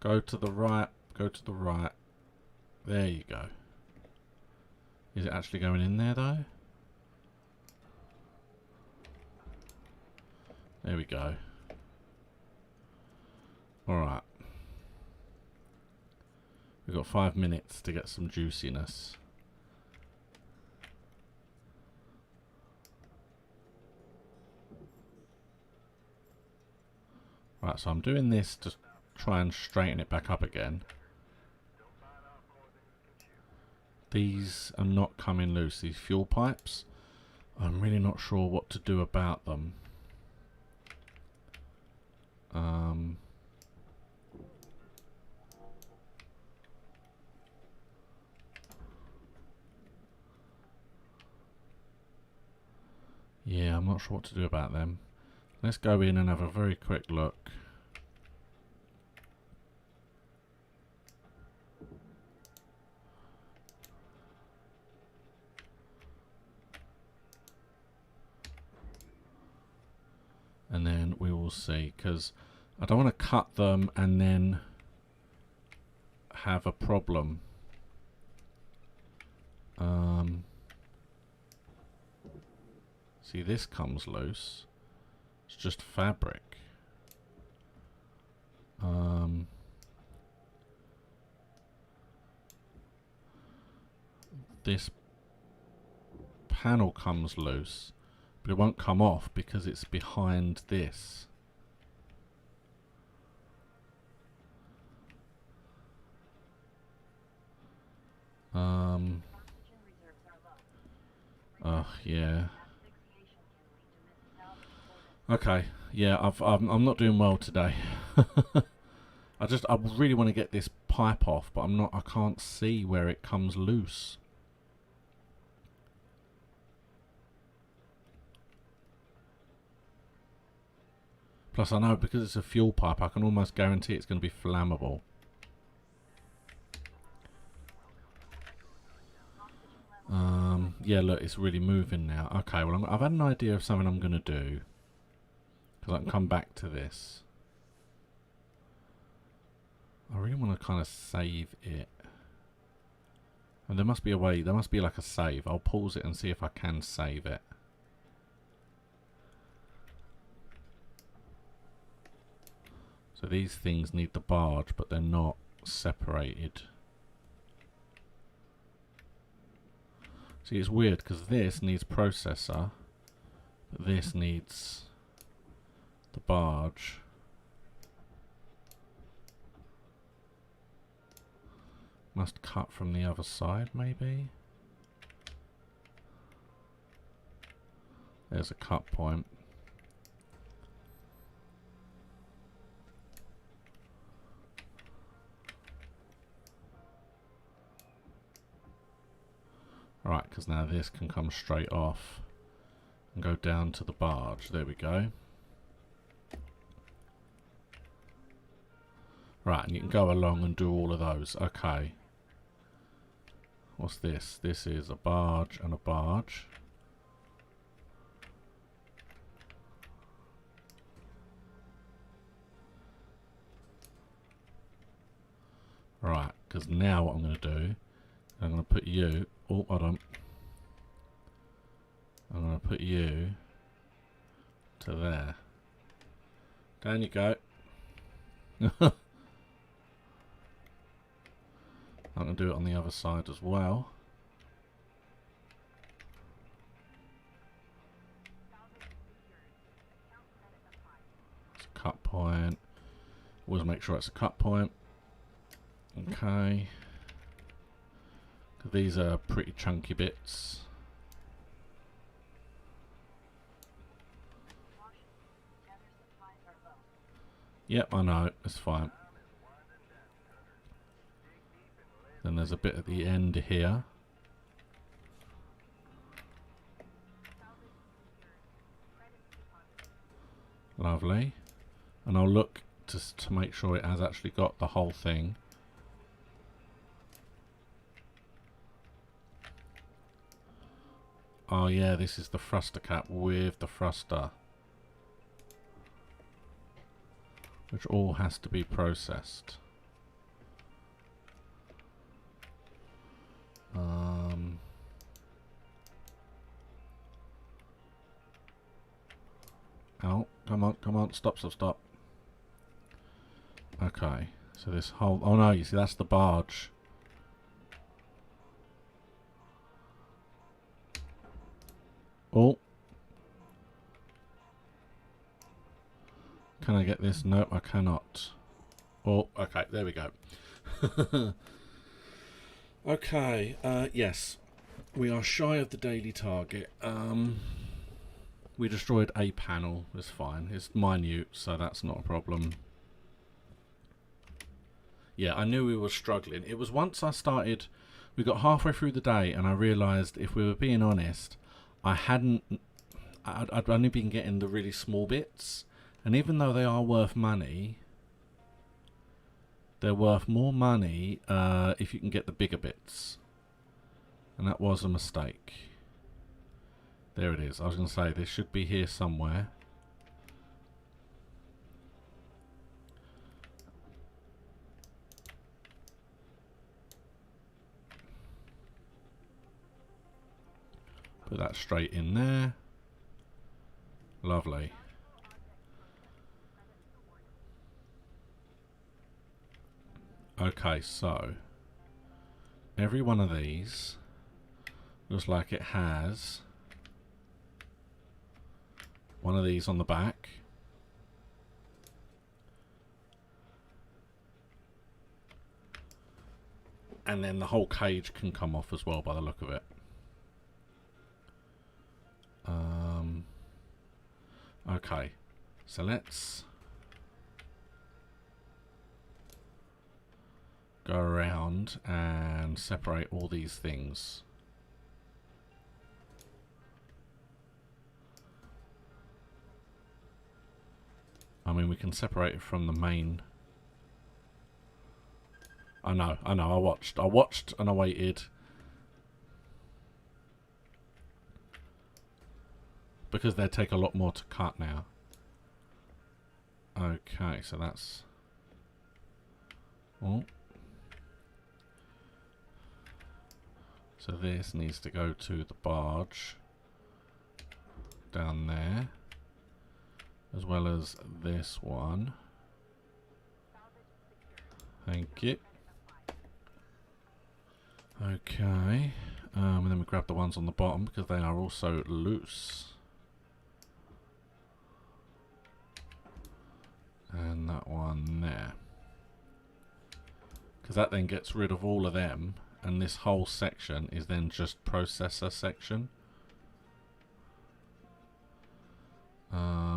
Go to the right, go to the right. There you go. Is it actually going in there though? There we go. Alright. We've got 5 minutes to get some juiciness. Right, so I'm doing this to try and straighten it back up again. These are not coming loose, these fuel pipes. I'm really not sure what to do about them. Yeah, I'm not sure what to do about them. Let's go in and have a very quick look. And then we will see, because I don't want to cut them and then have a problem. See, this comes loose. It's just fabric. This panel comes loose, but it won't come off because it's behind this. Oh yeah. Okay, yeah, I'm not doing well today. I really want to get this pipe off, but I can't see where it comes loose. Plus I know because it's a fuel pipe, I can almost guarantee it's going to be flammable. Yeah, look, it's really moving now. Okay, well, I've had an idea of something I'm going to do. Because I can come back to this. I really want to kind of save it. And there must be a way, there must be like a save. I'll pause it and see if I can save it. So these things need the barge, but they're not separated. See, it's weird because this needs processor, but this needs the barge. Must cut from the other side, maybe? There's a cut point. Right, because now this can come straight off and go down to the barge. There we go. Right, and you can go along and do all of those. Okay. What's this? This is a barge and a barge. Right, because now what I'm going to do, I'm going to put you... Oh, hold on. I'm going to put you to there. Down you go. I'm going to do it on the other side as well. It's a cut point. Always make sure it's a cut point. Okay. These are pretty chunky bits. Yep, I know, it's fine. Then there's a bit at the end here. Lovely. And I'll look just to make sure it has actually got the whole thing. Oh yeah, this is the thruster cap with the thruster, which all has to be processed. Oh, come on, stop. Okay, so this whole... Oh no, you see, that's the barge. Oh. Can I get this? No, I cannot. Oh, okay, there we go. Okay, yes. We are shy of the daily target. We destroyed a panel. It's fine. It's minute, so that's not a problem. Yeah, I knew we were struggling. It was once I started... We got halfway through the day, and I realised, if we were being honest, I'd only been getting the really small bits. And even though they are worth money, they're worth more money if you can get the bigger bits. And that was a mistake. There it is. I was going to say, this should be here somewhere. Put that straight in there. Lovely. Okay, so every one of these looks like it has one of these on the back. And then the whole cage can come off as well by the look of it. Okay, so let's go around and separate all these things. I mean, we can separate it from the main. I know, I watched and I waited. Because they take a lot more to cut now. Okay, so that's... Oh. So this needs to go to the barge. Down there. As well as this one. Thank you. Okay. And then we grab the ones on the bottom because they are also loose. And that one there. Because that then gets rid of all of them. And this whole section is then just processor section.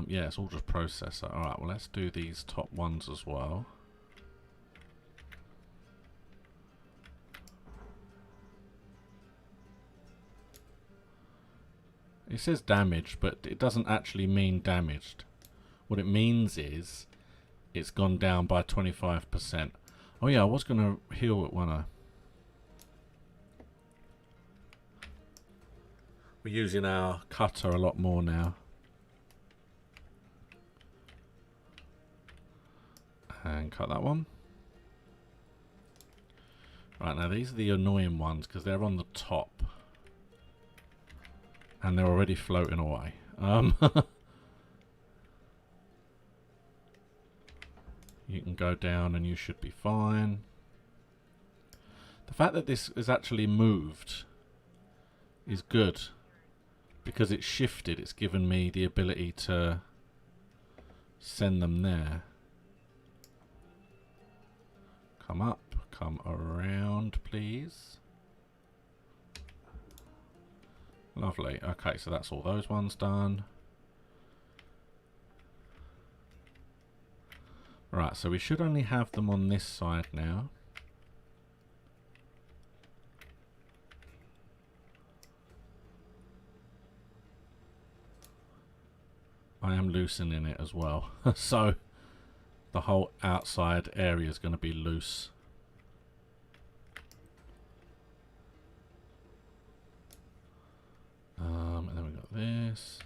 Yeah, it's all just processor. Alright, well let's do these top ones as well. It says damaged, but it doesn't actually mean damaged. What it means is it's gone down by 25%. Oh yeah, I was going to heal it, wasn't I? We're using our cutter a lot more now. And cut that one. Right, now these are the annoying ones because they're on the top. And they're already floating away. You can go down and you should be fine. The fact that this is actually moved is good. Because it's shifted, it's given me the ability to send them there. Come up, come around, please. Lovely. Okay, so that's all those ones done. Right, so we should only have them on this side now. I am loosening it as well. So the whole outside area is going to be loose. this.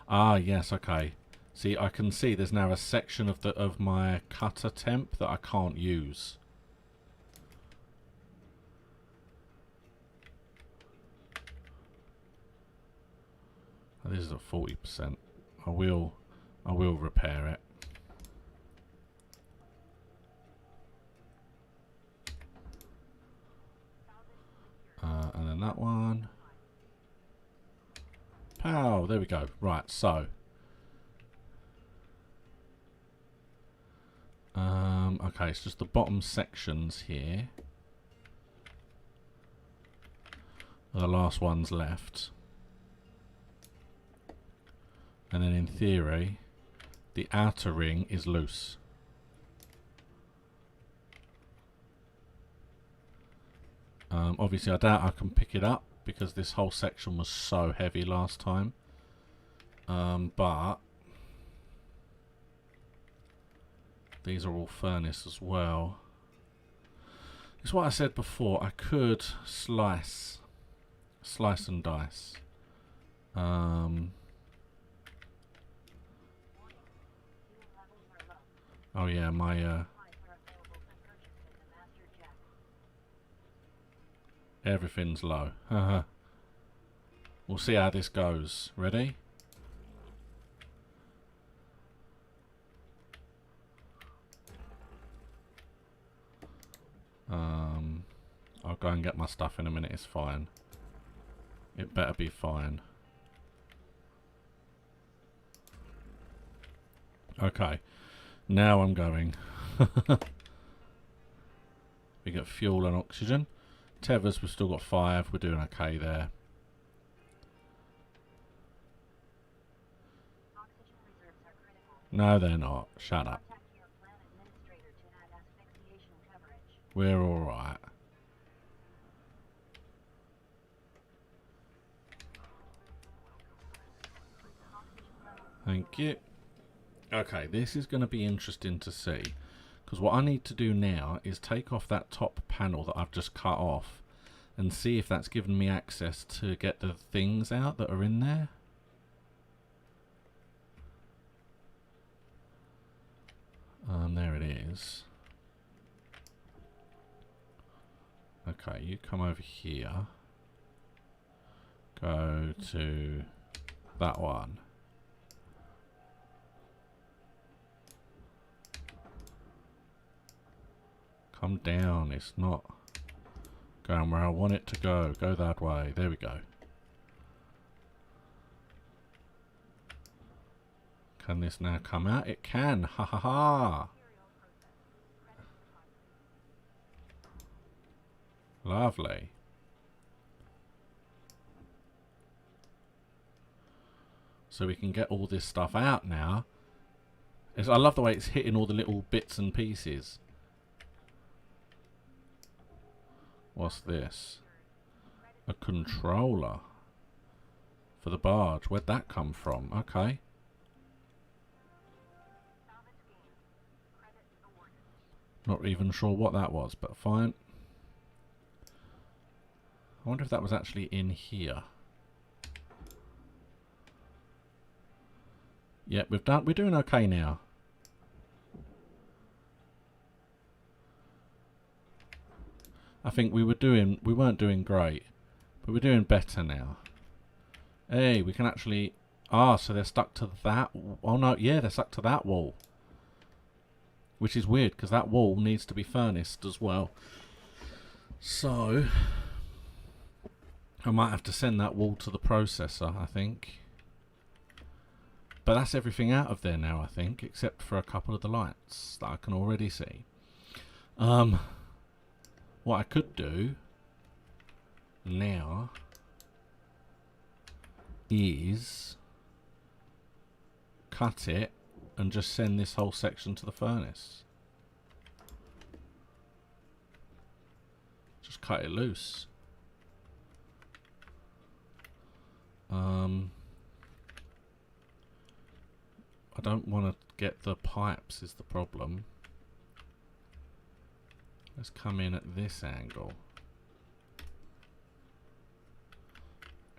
Ah, yes, okay. See, I can see there's now a section of my cutter temp that I can't use. Oh, this is at 40%. I will repair it. And then that one. Pow! There we go. Right, so. Okay, it's just the bottom sections here. Are the last ones left. And then in theory, the outer ring is loose. Obviously I doubt I can pick it up because this whole section was so heavy last time. But these are all furnace as well. It's what I said before, I could slice and dice. Oh yeah, my everything's low. We'll see how this goes. Ready? I'll go and get my stuff in a minute, it's fine. It better be fine. Okay, now I'm going. We get fuel and oxygen. Tethers, we've still got 5, we're doing okay there. No, they're not. Shut up. We're alright. Thank you. Okay, this is going to be interesting to see. Because what I need to do now is take off that top panel that I've just cut off. And see if that's given me access to get the things out that are in there. There it is. Okay, you come over here. Go to that one. Come down, it's not going where I want it to go. Go that way. There we go. Can this now come out? It can. Ha ha ha. Lovely. So we can get all this stuff out now. I love the way it's hitting all the little bits and pieces. What's this? A controller for the barge. Where'd that come from? Okay. Not even sure what that was, but fine. I wonder if that was actually in here. Yep, we're doing okay now. I think we weren't doing great, but we're doing better now. Hey, we can actually, so they're stuck to that, oh no, yeah, they're stuck to that wall. Which is weird, because that wall needs to be furnaced as well. So, I might have to send that wall to the processor, I think. But that's everything out of there now, I think, except for a couple of the lights that I can already see. What I could do now is cut it and just send this whole section to the furnace. Just cut it loose. I don't want to get the pipes is the problem. Let's come in at this angle.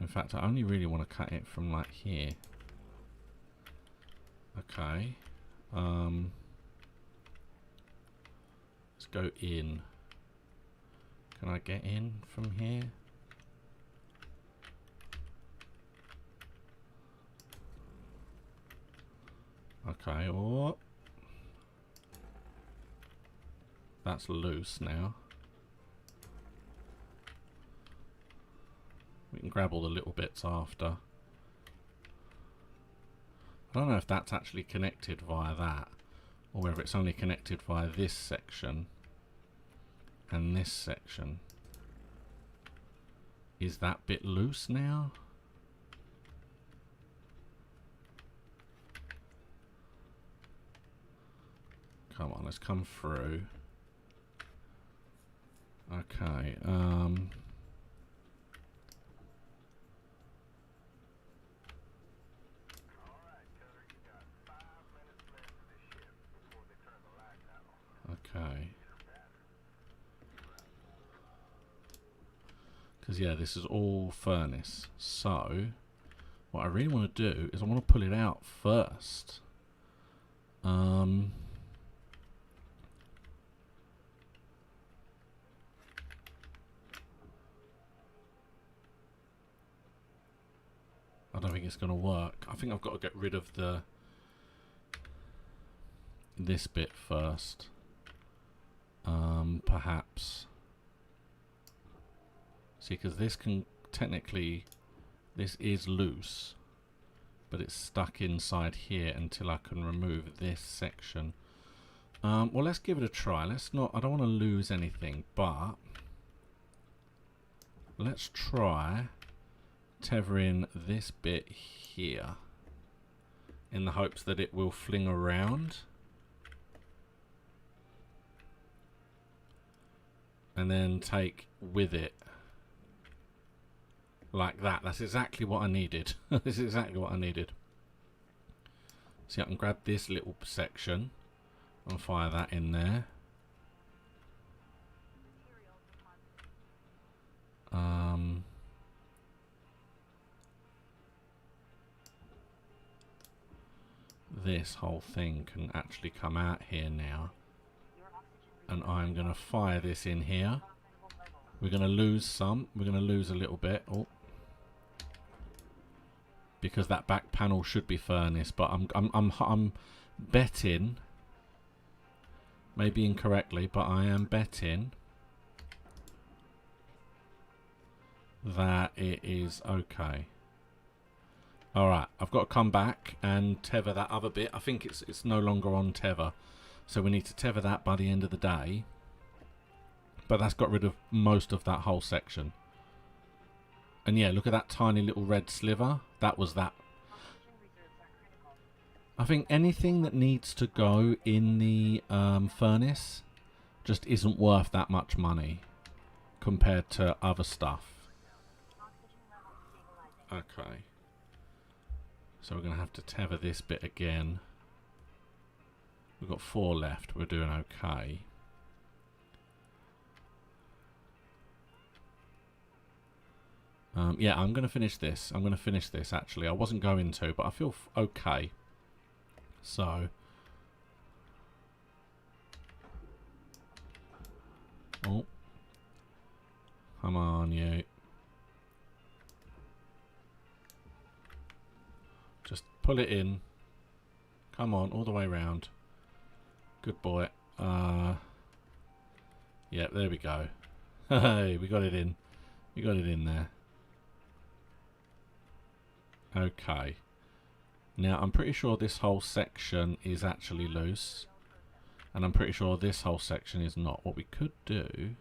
In fact, I only really want to cut it from like here. Okay. Let's go in. Can I get in from here? Okay, oh. That's loose now. We can grab all the little bits after. I don't know if that's actually connected via that, or whether it's only connected via this section and this section. Is that bit loose now? Come on, let's come through. Okay, okay. Because, yeah, this is all furnace. So, what I really want to do is I want to pull it out first. I don't think it's going to work. I think I've got to get rid of this bit first. Perhaps. See, because this can technically, this is loose, but it's stuck inside here until I can remove this section. Well, let's give it a try. Let's not, I don't want to lose anything, but let's try tethering this bit here in the hopes that it will fling around. And then take with it like that. That's exactly what I needed. This is exactly what I needed. See, I can grab this little section and fire that in there. This whole thing can actually come out here now. And I'm going to fire this in here. We're going to lose some. We're going to lose a little bit. Oh. Because that back panel should be furnace, but I'm betting, maybe incorrectly, but I am betting that it is okay. Alright, I've got to come back and tether that other bit. I think it's no longer on tether. So we need to tether that by the end of the day. But that's got rid of most of that whole section. And yeah, look at that tiny little red sliver. That was that. I think anything that needs to go in the furnace just isn't worth that much money compared to other stuff. Okay. So we're going to have to tether this bit again. We've got 4 left. We're doing okay. Yeah, I'm going to finish this. I'm going to finish this, actually. I wasn't going to, but I feel okay. So. Oh. Come on, you. Just pull it in. Come on, all the way round. Good boy. Yeah, there we go. Hey, we got it in. We got it in there. Okay. Now, I'm pretty sure this whole section is actually loose. And I'm pretty sure this whole section is not. What we could do...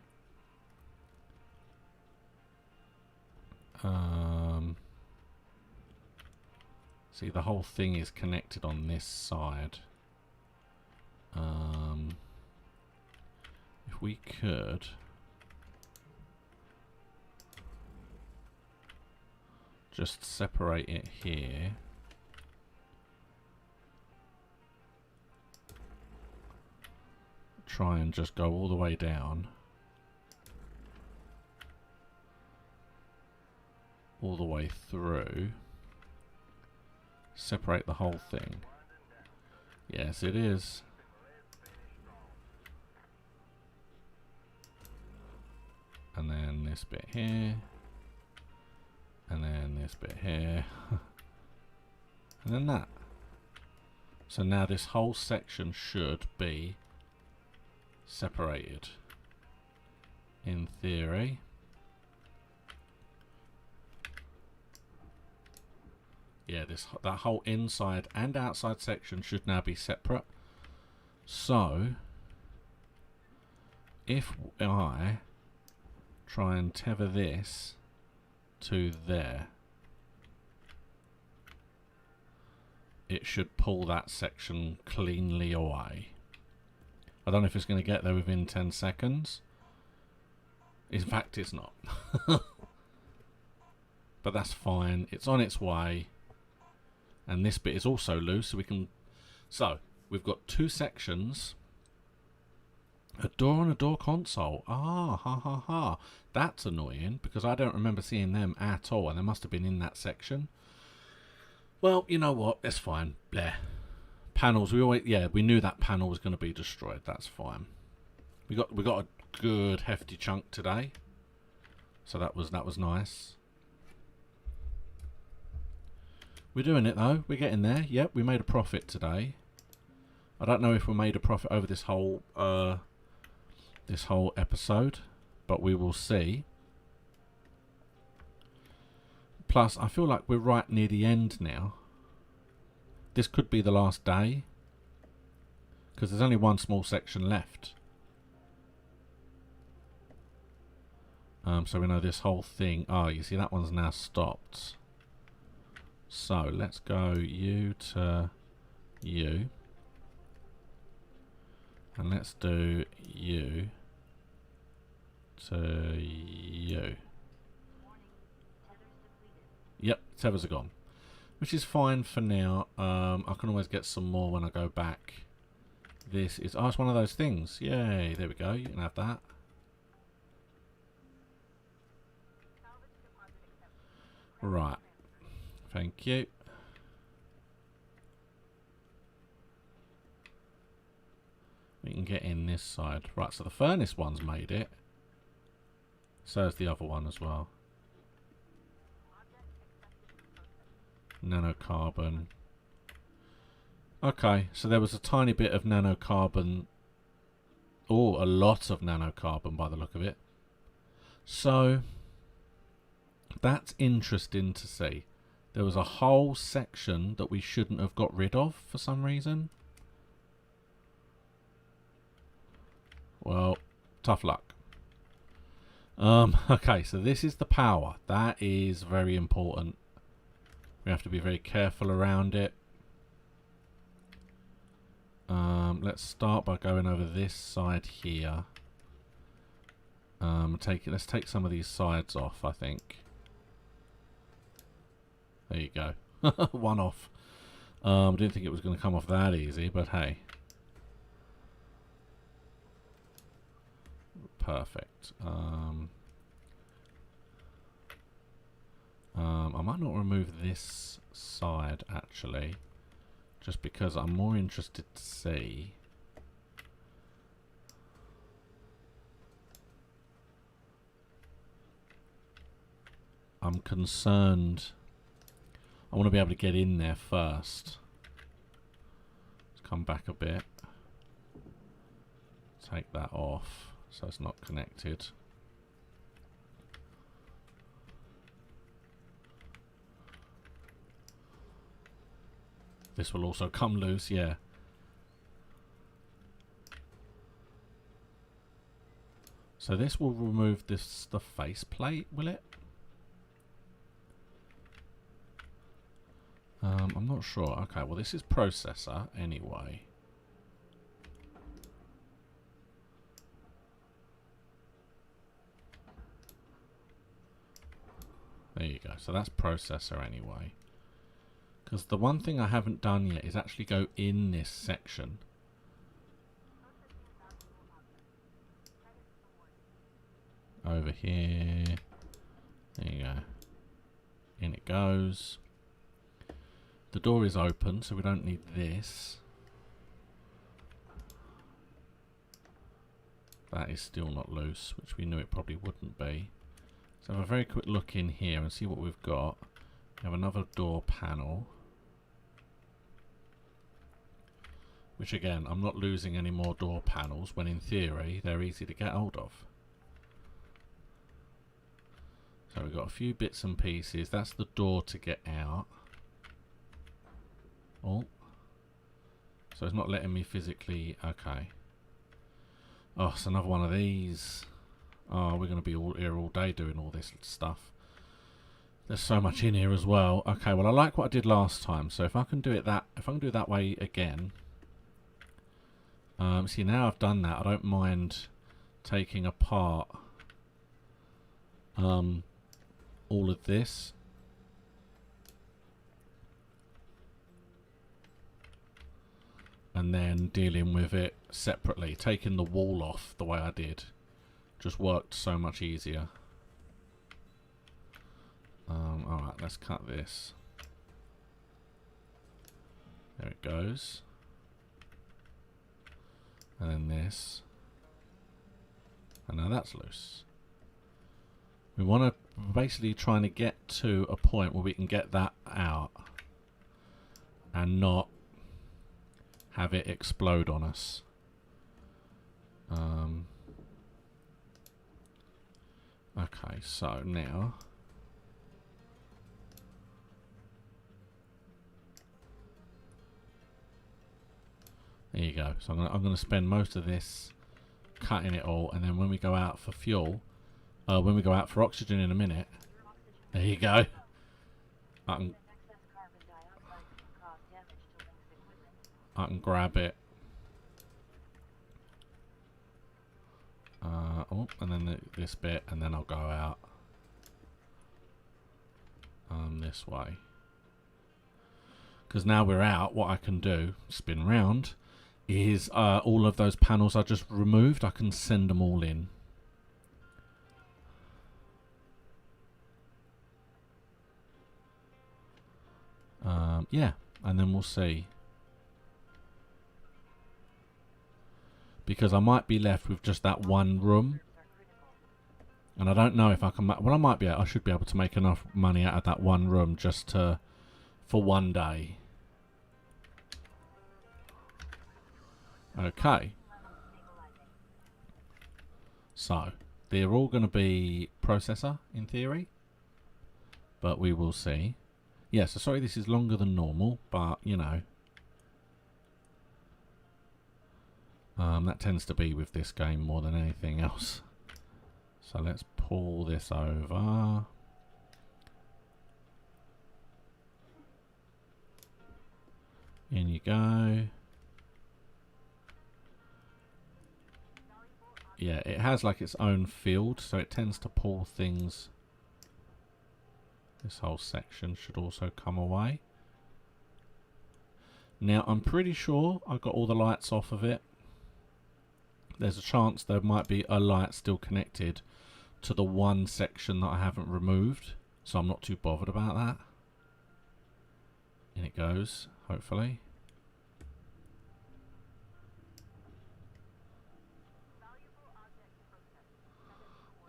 see, the whole thing is connected on this side. If we could... just separate it here. Try and just go all the way down. all the way through. Separate the whole thing. Yes, it is. And then this bit here. And then this bit here. And then that. So now this whole section should be separated. In theory. Yeah, that whole inside and outside section should now be separate. So if I try and tether this to there, it should pull that section cleanly away. I don't know if it's going to get there within 10 seconds. In fact, it's not. But that's fine. It's on its way. And this bit is also loose, so we can... So, we've got two sections. A door and a door console. Ah, ha, ha, ha. That's annoying, because I don't remember seeing them at all, and they must have been in that section. Well, you know what? It's fine. Bleh. Panels, we knew that panel was going to be destroyed. That's fine. We got a good hefty chunk today. So that was nice. We're doing it though. We're getting there. Yep, we made a profit today. I don't know if we made a profit over this whole episode, but we will see. Plus, I feel like we're right near the end now. This could be the last day, because there's only one small section left. So we know this whole thing. Oh, you see that one's now stopped. So let's go you to you. And let's do you to you. Yep, tethers are gone. Which is fine for now. I can always get some more when I go back. This is... Oh, it's one of those things. Yay, there we go. You can have that. Right. Thank you. We can get in this side. Right, so the furnace one's made it. So is the other one as well. Nanocarbon. Okay, so there was a tiny bit of nanocarbon. Oh, a lot of nanocarbon by the look of it. So, that's interesting to see. There was a whole section that we shouldn't have got rid of for some reason. Well, tough luck. Okay, so this is the power. That is very important. We have to be very careful around it. Let's start by going over this side here. Let's take some of these sides off, I think. There you go. One off. Didn't think it was going to come off that easy, but hey. Perfect. I might not remove this side, actually. Just because I'm more interested to see. I'm concerned. I want to be able to get in there first. Let's come back a bit. Take that off so it's not connected. This will also come loose, yeah. So this will remove the face plate, will it? I'm not sure. Okay, well this is processor anyway. There you go. So that's processor anyway. Because the one thing I haven't done yet is actually go in this section. Over here. There you go. In it goes. The door is open, so we don't need this. That is still not loose, which we knew it probably wouldn't be. So have a very quick look in here and see what we've got. We have another door panel. Which again, I'm not losing any more door panels when in theory they're easy to get hold of. So we've got a few bits and pieces. That's the door to get out. Oh. So it's not letting me physically... Okay. Oh, it's another one of these. Oh, we're going to be all here all day doing all this stuff. There's so much in here as well. Okay, well I like what I did last time. So if I can do it that way again. See, now I've done that, I don't mind taking apart all of this. And then dealing with it separately. Taking the wall off the way I did just worked so much easier. Alright, let's cut this. There it goes. And then this. And now that's loose. We want to basically trying to get to a point where we can get that out and not have it explode on us. Okay, so now there you go. So I'm gonna spend most of this cutting it all, and then when we go out for fuel, when we go out for oxygen in a minute, there you go. I can grab it. Oh, and then this bit, and then I'll go out this way. Because now we're out, what I can do, spin round, is all of those panels I just removed, I can send them all in. Yeah, and then we'll see. Because I might be left with just that one room. And I don't know if I can... Well, I might be... I should be able to make enough money out of that one room just to... For one day. Okay. So, they're all going to be processor, in theory. But we will see. Yeah, so sorry this is longer than normal, but, you know. That tends to be with this game more than anything else. So let's pull this over. In you go. Yeah, it has like its own field, so it tends to pull things. This whole section should also come away. Now, I'm pretty sure I got all the lights off of it. There's a chance there might be a light still connected to the one section that I haven't removed, so I'm not too bothered about that. In it goes, hopefully.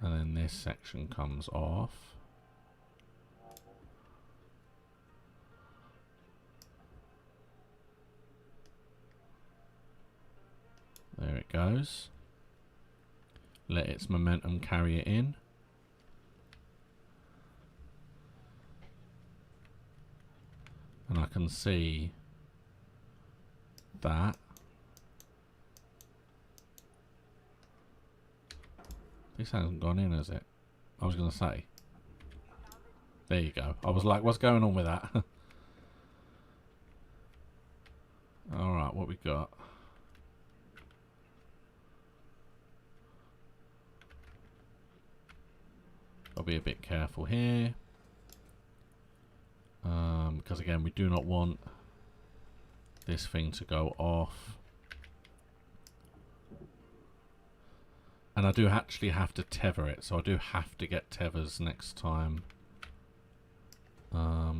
And then this section comes off. There it goes. Let its momentum carry it in. And I can see that. This hasn't gone in, has it? I was going to say. There you go. I was like, what's going on with that? Alright, what we got? I'll be a bit careful here. Because again, we do not want this thing to go off. And I do actually have to tether it, so I do have to get tethers next time. Now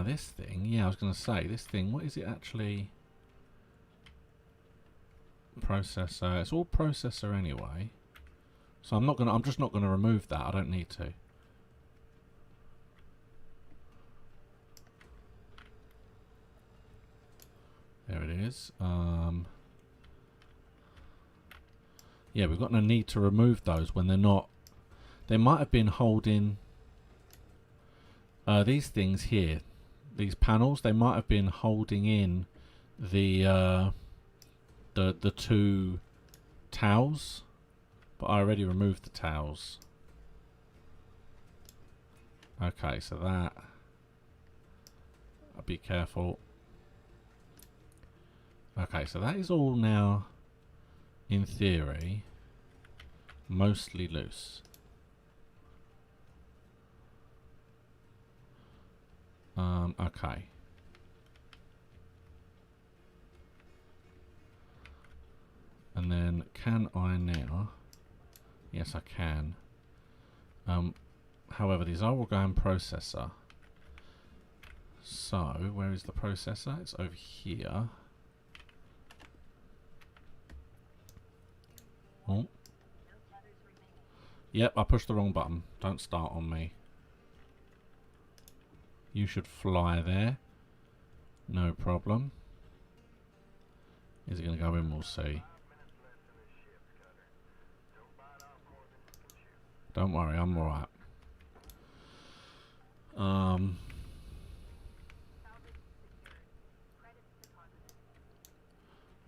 this thing, yeah, I was going to say, this thing, what is it actually? Processor. It's all processor anyway. So I'm just not gonna remove that. I don't need to. There it is. Yeah, we've got no need to remove those when they're not. They might have been holding these things here, these panels. They might have been holding in the two towels, but I already removed the towels. Okay, so that. I'll be careful. Okay, so that is all now, in theory, mostly loose. Okay. And then, can I now? Yes, I can. However, these are all going processor. So, where is the processor? It's over here. Oh. Yep, I pushed the wrong button. Don't start on me. You should fly there. No problem. Is it going to go in? We'll see. Don't worry, I'm alright.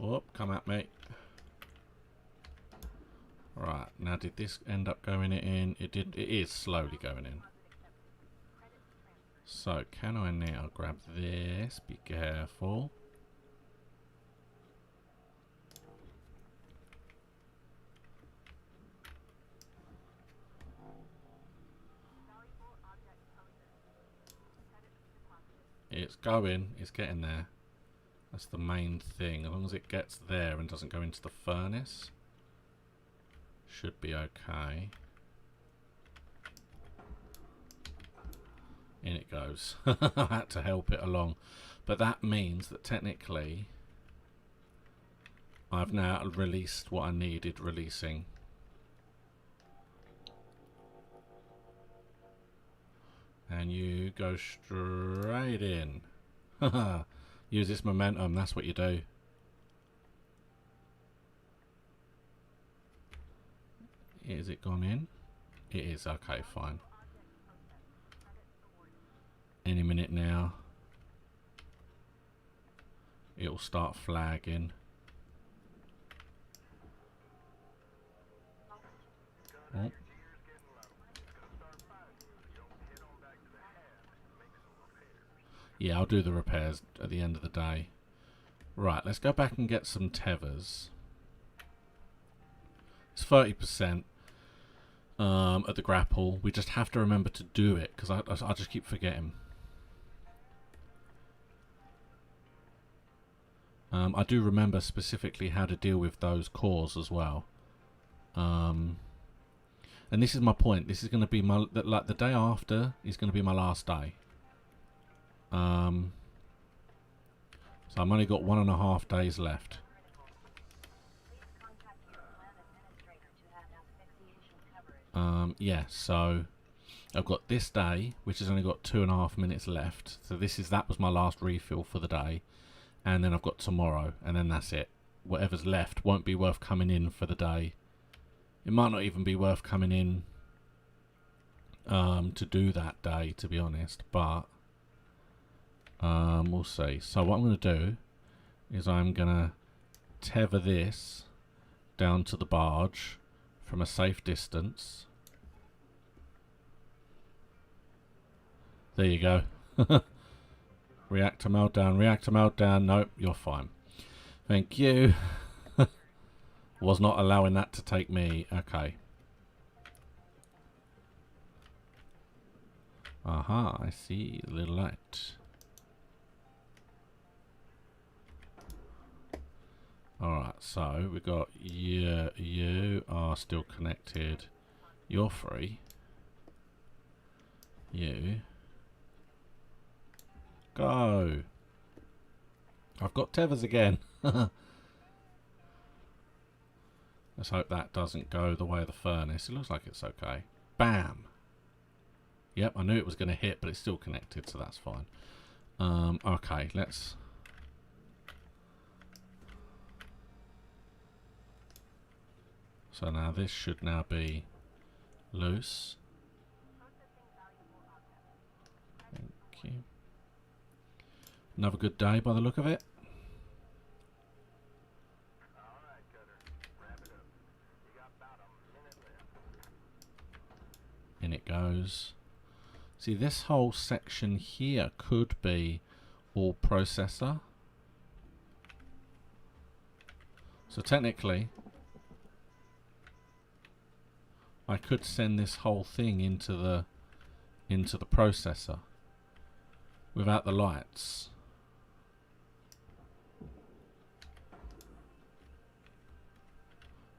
Oh, come at me. Right, now did this end up going in? It did. It is slowly going in. So, can I now grab this? Be careful. It's going. It's getting there. That's the main thing. As long as it gets there and doesn't go into the furnace, should be okay. In it goes. I had to help it along. But that means that technically I've now released what I needed releasing. And you go straight in. Use this momentum, that's what you do. Is it gone in? It is, okay, fine. Any minute now, it'll start flagging. Oh. Yeah, I'll do the repairs at the end of the day. Right, let's go back and get some tethers. It's 30% at the grapple. We just have to remember to do it because I just keep forgetting. I do remember specifically how to deal with those cores as well. And this is my point. This is going to be my like the day after is going to be my last day. So I've only got 1.5 days left. Yeah, so I've got this day, which has only got 2.5 minutes left. So that was my last refill for the day, and then I've got tomorrow, and then that's it. Whatever's left won't be worth coming in for the day. It might not even be worth coming in to do that day, to be honest, but we'll see. So what I'm going to do is I'm going to tether this down to the barge from a safe distance. There you go. Reactor meltdown, reactor meltdown. Nope, you're fine. Thank you. Was not allowing that to take me. Okay. Aha, I see a little light. Alright, so we got you are still connected. You're free. You. Go. I've got tethers again. Let's hope that doesn't go the way of the furnace. It looks like it's okay. Bam. Yep, I knew it was going to hit, but it's still connected, so that's fine. Okay, let's... So now this should now be loose. Thank you. Another good day by the look of it. In it goes. See, this whole section here could be all processor. So technically, I could send this whole thing into the processor without the lights.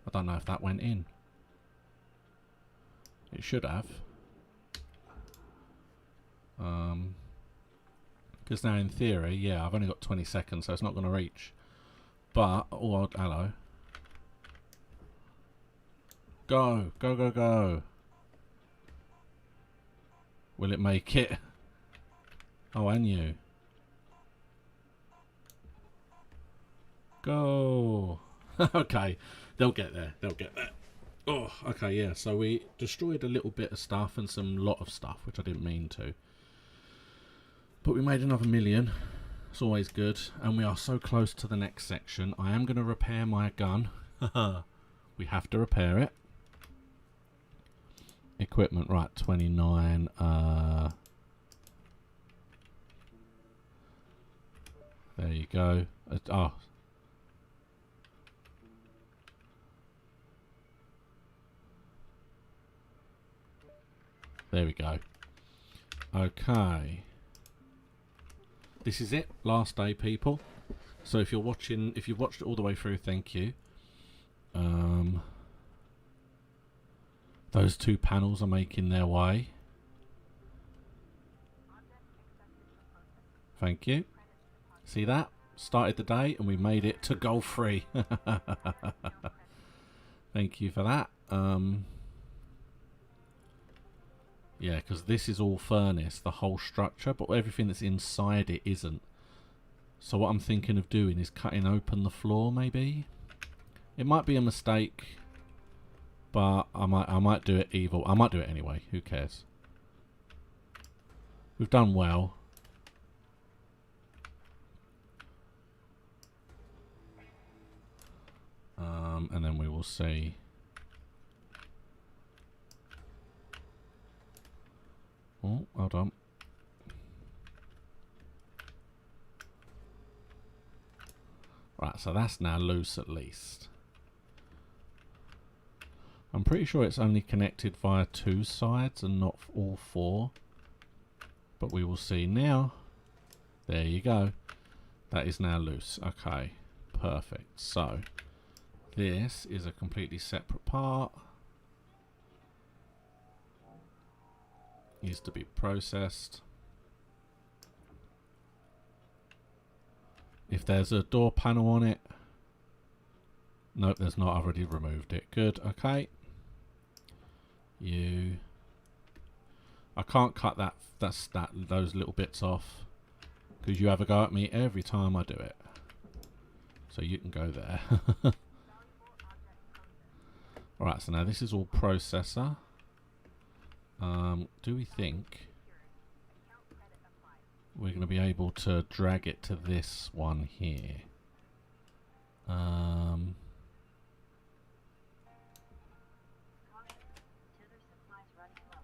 I don't know if that went in. It should have. Because now in theory, yeah, I've only got 20 seconds, so it's not going to reach. But, oh, hello. Go, go, go, go. Will it make it? Oh, and you. Go. Okay, they'll get there, they'll get there. Oh, okay, yeah, so we destroyed a little bit of stuff and some lot of stuff, which I didn't mean to. But we made another 1 million. It's always good. And we are so close to the next section. I am going to repair my gun. We have to repair it. Equipment, right, 29. There you go. Oh. There we go. Okay. This is it. Last day, people. So if you're watching, if you've watched it all the way through, thank you. Those two panels are making their way. Thank you. See that? Started the day and we made it to goal free. Thank you for that. Yeah, because this is all furnace, the whole structure, but everything that's inside it isn't. So what I'm thinking of doing is cutting open the floor, maybe. It might be a mistake, but I might do it evil. I might do it anyway. Who cares? We've done well. And then we will see. Oh, hold on. Right, so that's now loose at least. I'm pretty sure it's only connected via 2 sides and not all 4. But we will see now. There you go. That is now loose. Okay, perfect. So, this is a completely separate part. Needs to be processed. If there's a door panel on it. Nope, there's not. I've already removed it. Good, okay. I can't cut those little bits off because you have a go at me every time I do it. So you can go there. Alright, so now this is all processor. Do we think we're going to be able to drag it to this one here?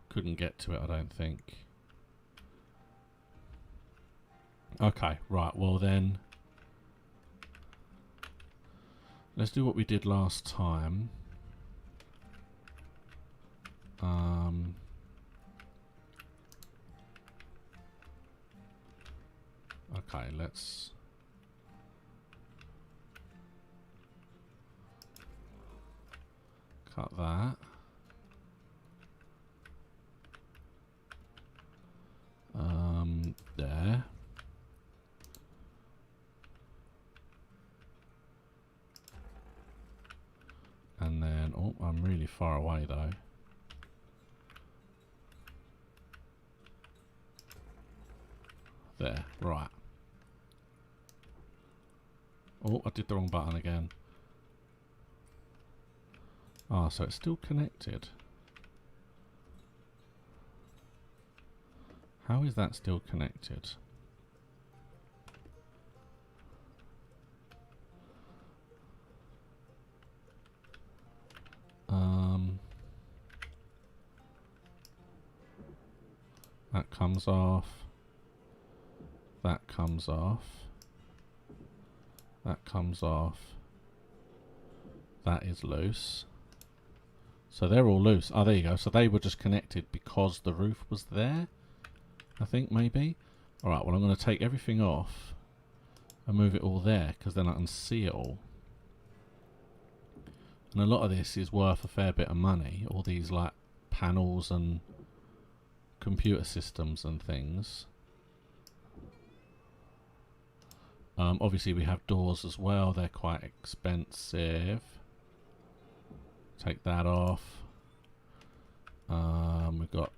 Couldn't get to it, I don't think. Okay, right, well then let's do what we did last time. Okay, let's cut that. then... Oh, I'm really far away though. There, right. Oh, I did the wrong button again. Ah, so it's still connected. How is that still connected? That comes off. That comes off. That comes off. That is loose. So they're all loose. Oh, there you go. So they were just connected because the roof was there, I think, maybe. Alright, well I'm going to take everything off and move it all there, because then I can see it all. And a lot of this is worth a fair bit of money. All these, like, panels and computer systems and things. Obviously we have doors as well. They're quite expensive. Take that off. We've got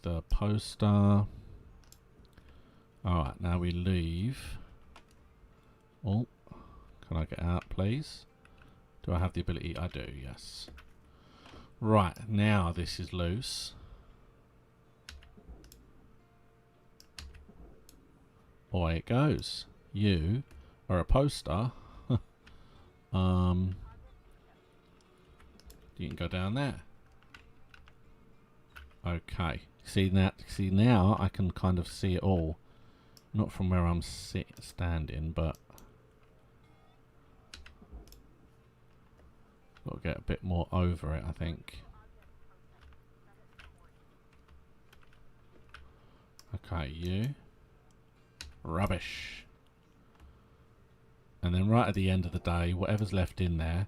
the poster. Alright, now we leave. Oh, can I get out, please? Do I have the ability? I do, yes. Right, now this is loose. Away it goes. You are a poster. You can go down there. Okay. See now I can kind of see it all. Not from where I'm standing, but got to get a bit more over it, I think. Okay, you. Rubbish. And then right at the end of the day, whatever's left in there,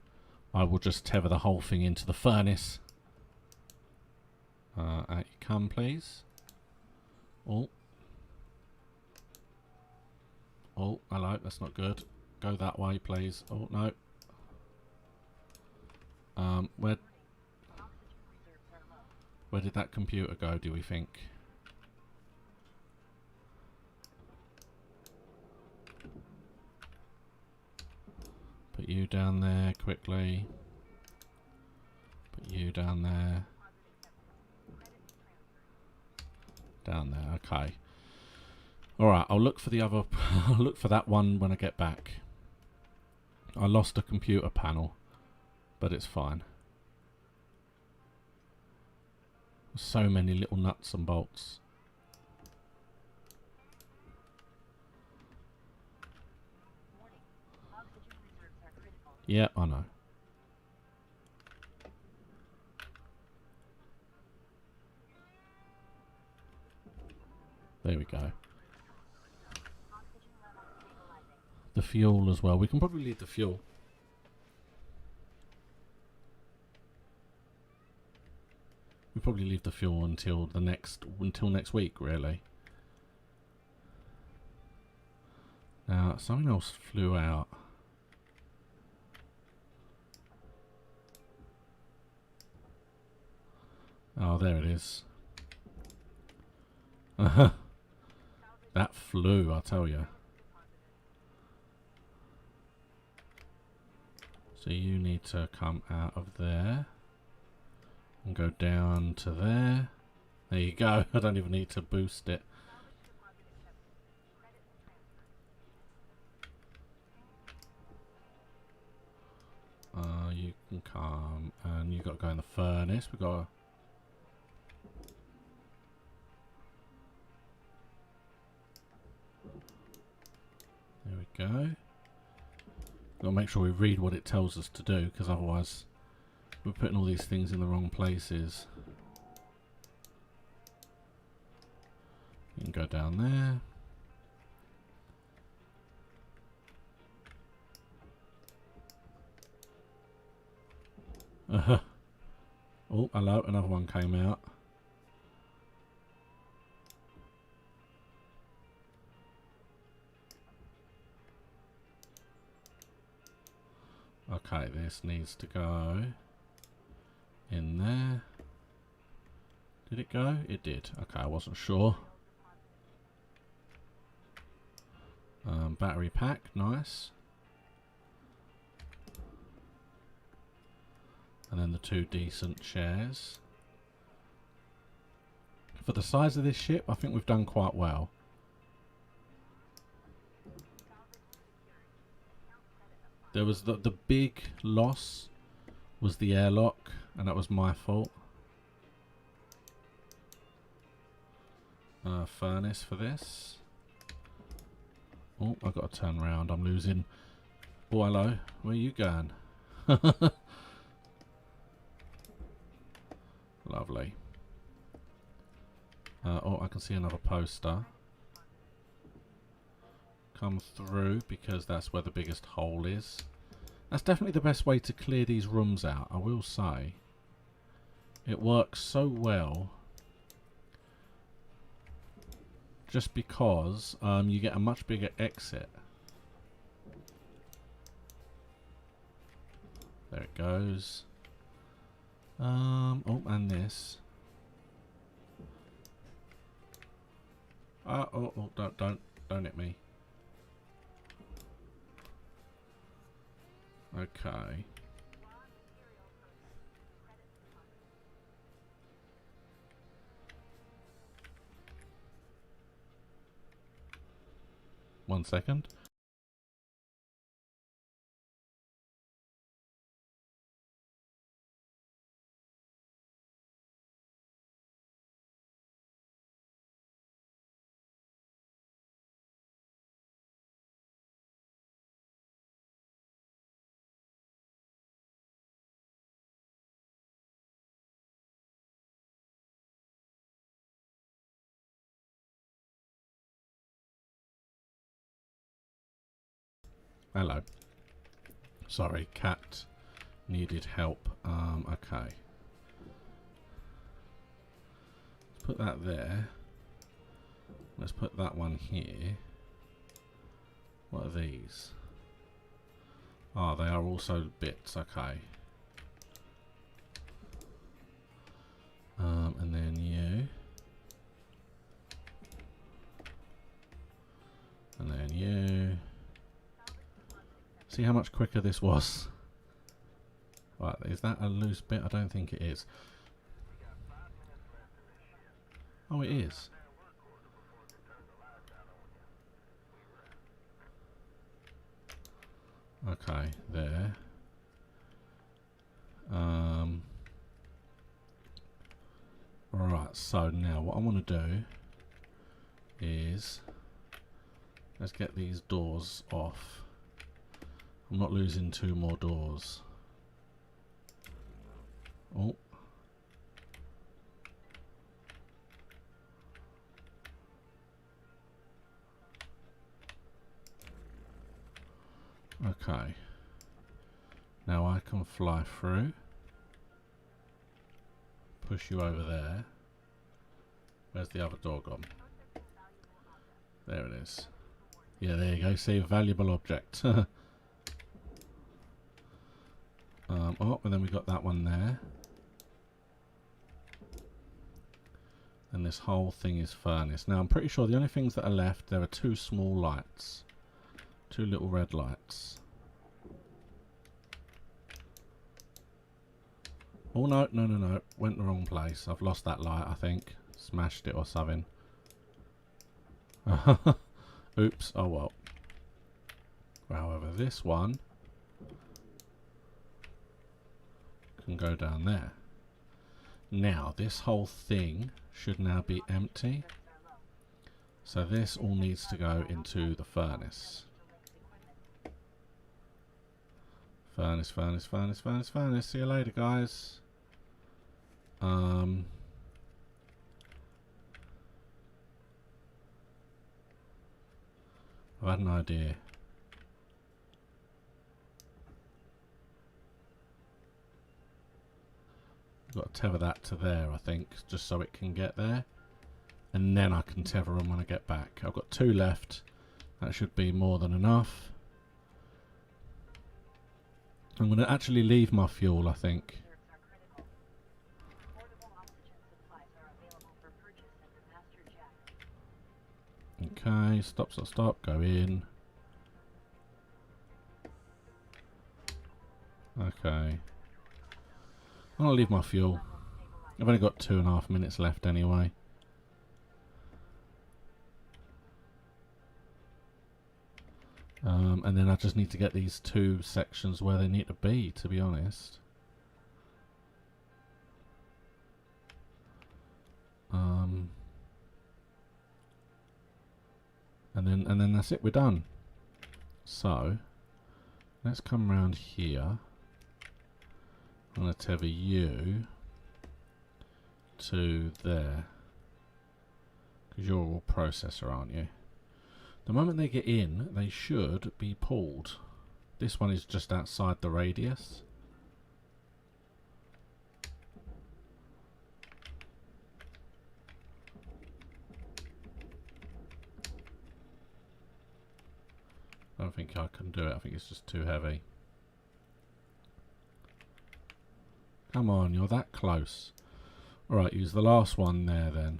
I will just tether the whole thing into the furnace. Out you come, please. Oh. Oh, hello, that's not good. Go that way, please. Oh, no. Where did that computer go, do we think? Put you down there quickly. Put you down there. Down there, okay. Alright, I'll look for the other... I'll look for that one when I get back. I lost a computer panel, but it's fine. So many little nuts and bolts. Yeah, I know. There we go. The fuel as well. We can probably leave the fuel. We probably leave the fuel until next week, really. Now something else flew out. Oh, there it is. That flew, I tell you. So you need to come out of there and go down to there. There you go. I don't even need to boost it. You can come and you've got to go in the furnace. We've got to... There we go. Got to make sure we read what it tells us to do, because otherwise we're putting all these things in the wrong places. You can go down there. Oh, hello, another one came out. Okay, this needs to go in there. Did it go? It did. Okay, I wasn't sure. Battery pack, nice. And then the 2 decent chairs. For the size of this ship, I think we've done quite well. There was the big loss was the airlock, and that was my fault. Furnace for this. Oh, I've got to turn around. I'm losing. Oh, hello. Where are you going? Lovely. Oh, I can see another poster. Come through, because that's where the biggest hole is. That's definitely the best way to clear these rooms out, I will say. It works so well. Just because you get a much bigger exit. There it goes. Oh, and this. Oh, don't hit me. Okay. One second. Hello. Sorry, cat needed help. Okay. Let's put that there. Let's put that one here. What are these? Oh, they are also bits. Okay. And then you. And then you. See how much quicker this was? Right, is that a loose bit? I don't think it is. Oh, it is. Okay, there. Right, so now what I want to do is let's get these doors off. I'm not losing 2 more doors. Oh. Okay. Now I can fly through. Push you over there. Where's the other door gone? There it is. Yeah, there you go. See, a valuable object. Oh, and then we got that one there. And this whole thing is furnace. Now, I'm pretty sure the only things that are left, there are 2 small lights. 2 little red lights. Oh, no. Went the wrong place. I've lost that light, I think. Smashed it or something. Oops. Oh, well. However, this one can go down there. Now, this whole thing should now be empty. So this all needs to go into the furnace. Furnace. See you later, guys. I've had an idea. Got to tether that to there, I think, just so it can get there. And then I can tether them when I get back. I've got 2 left. That should be more than enough. I'm going to actually leave my fuel, I think. Stop, stop, stop. Go in. Okay. I'm gonna leave my fuel. I've only got 2.5 minutes left anyway. And then I just need to get these 2 sections where they need to be, to be honest. And then that's it, we're done. So let's come around here. I'm going to tether you to there, because you're all processor, aren't you? The moment they get in, they should be pulled. This one is just outside the radius. I don't think I can do it. I think it's just too heavy. Come on, you're that close. Alright, use the last one there then.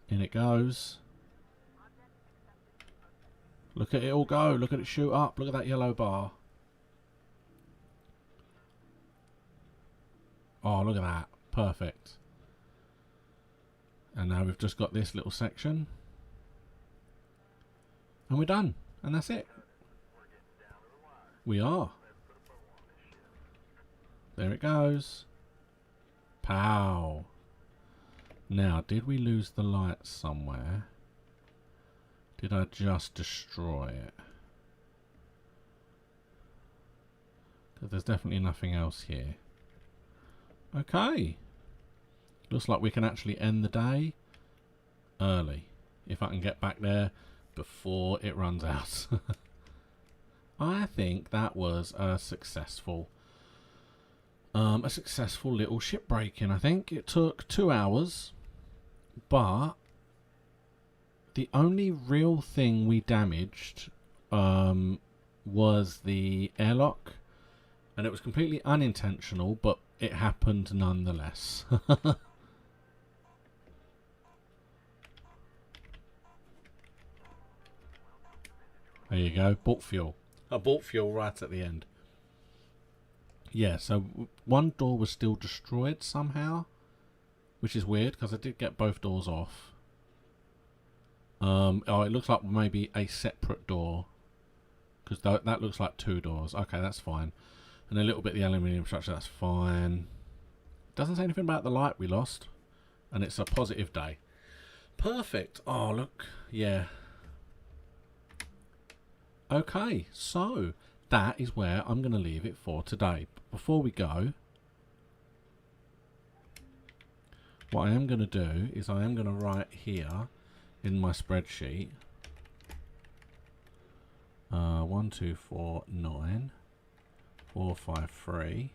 In it goes. Look at it all go. Look at it shoot up. Look at that yellow bar. Oh, look at that. Perfect. And now we've just got this little section. And we're done. And that's it. We are. There it goes. Pow. Now, did we lose the light somewhere? Did I just destroy it? Because there's definitely nothing else here. Okay. Looks like we can actually end the day early. If I can get back there before it runs out. I think that was a successful little shipbreaking. I think it took 2 hours, but the only real thing we damaged was the airlock, and it was completely unintentional, but it happened nonetheless. There you go, bought fuel. I bought fuel right at the end. Yeah, so one door was still destroyed somehow, which is weird because I did get both doors off. Oh, it looks like maybe a separate door, because that looks like 2 doors. Okay, that's fine. And a little bit of the aluminium structure, that's fine. Doesn't say anything about the light we lost, and it's a positive day. Perfect. Oh, look, yeah. Okay, so that is where I'm going to leave it for today. But before we go, what I am going to do is I am going to write here in my spreadsheet 1249 453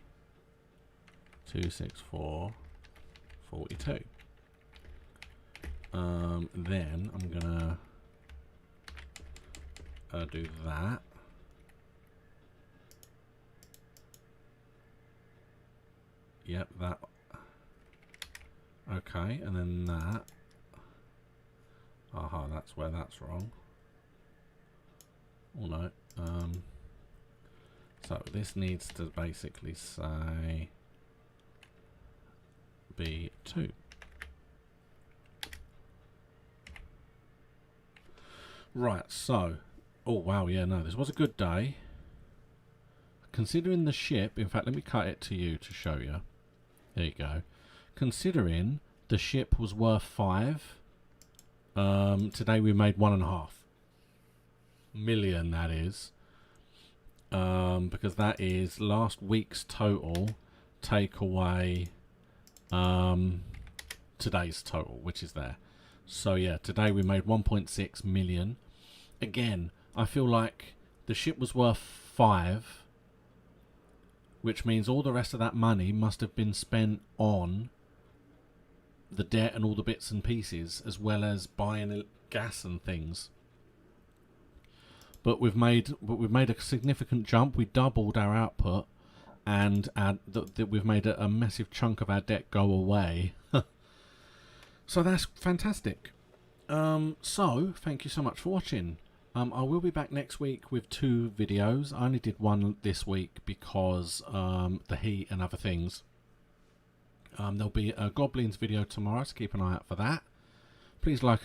264 42. Then I'm going to do that. Yep, that. Okay, and then that. Aha, that's where that's wrong. Oh no. So this needs to basically say B2. Right, so oh wow, yeah, no, this was a good day. Considering the ship, in fact, let me cut it to you to show you. There you go. Considering the ship was worth 5, today we made 1.5 million, that is. Because that is last week's total, take away today's total, which is there. So yeah, today we made 1.6 million. Again, I feel like the ship was worth 5, which means all the rest of that money must have been spent on the debt and all the bits and pieces, as well as buying gas and things. But we've made a significant jump. We doubled our output, and we've made a massive chunk of our debt go away. So that's fantastic. So thank you so much for watching. I will be back next week with 2 videos. I only did one this week because the heat and other things. There'll be a goblins video tomorrow, so keep an eye out for that. Please like and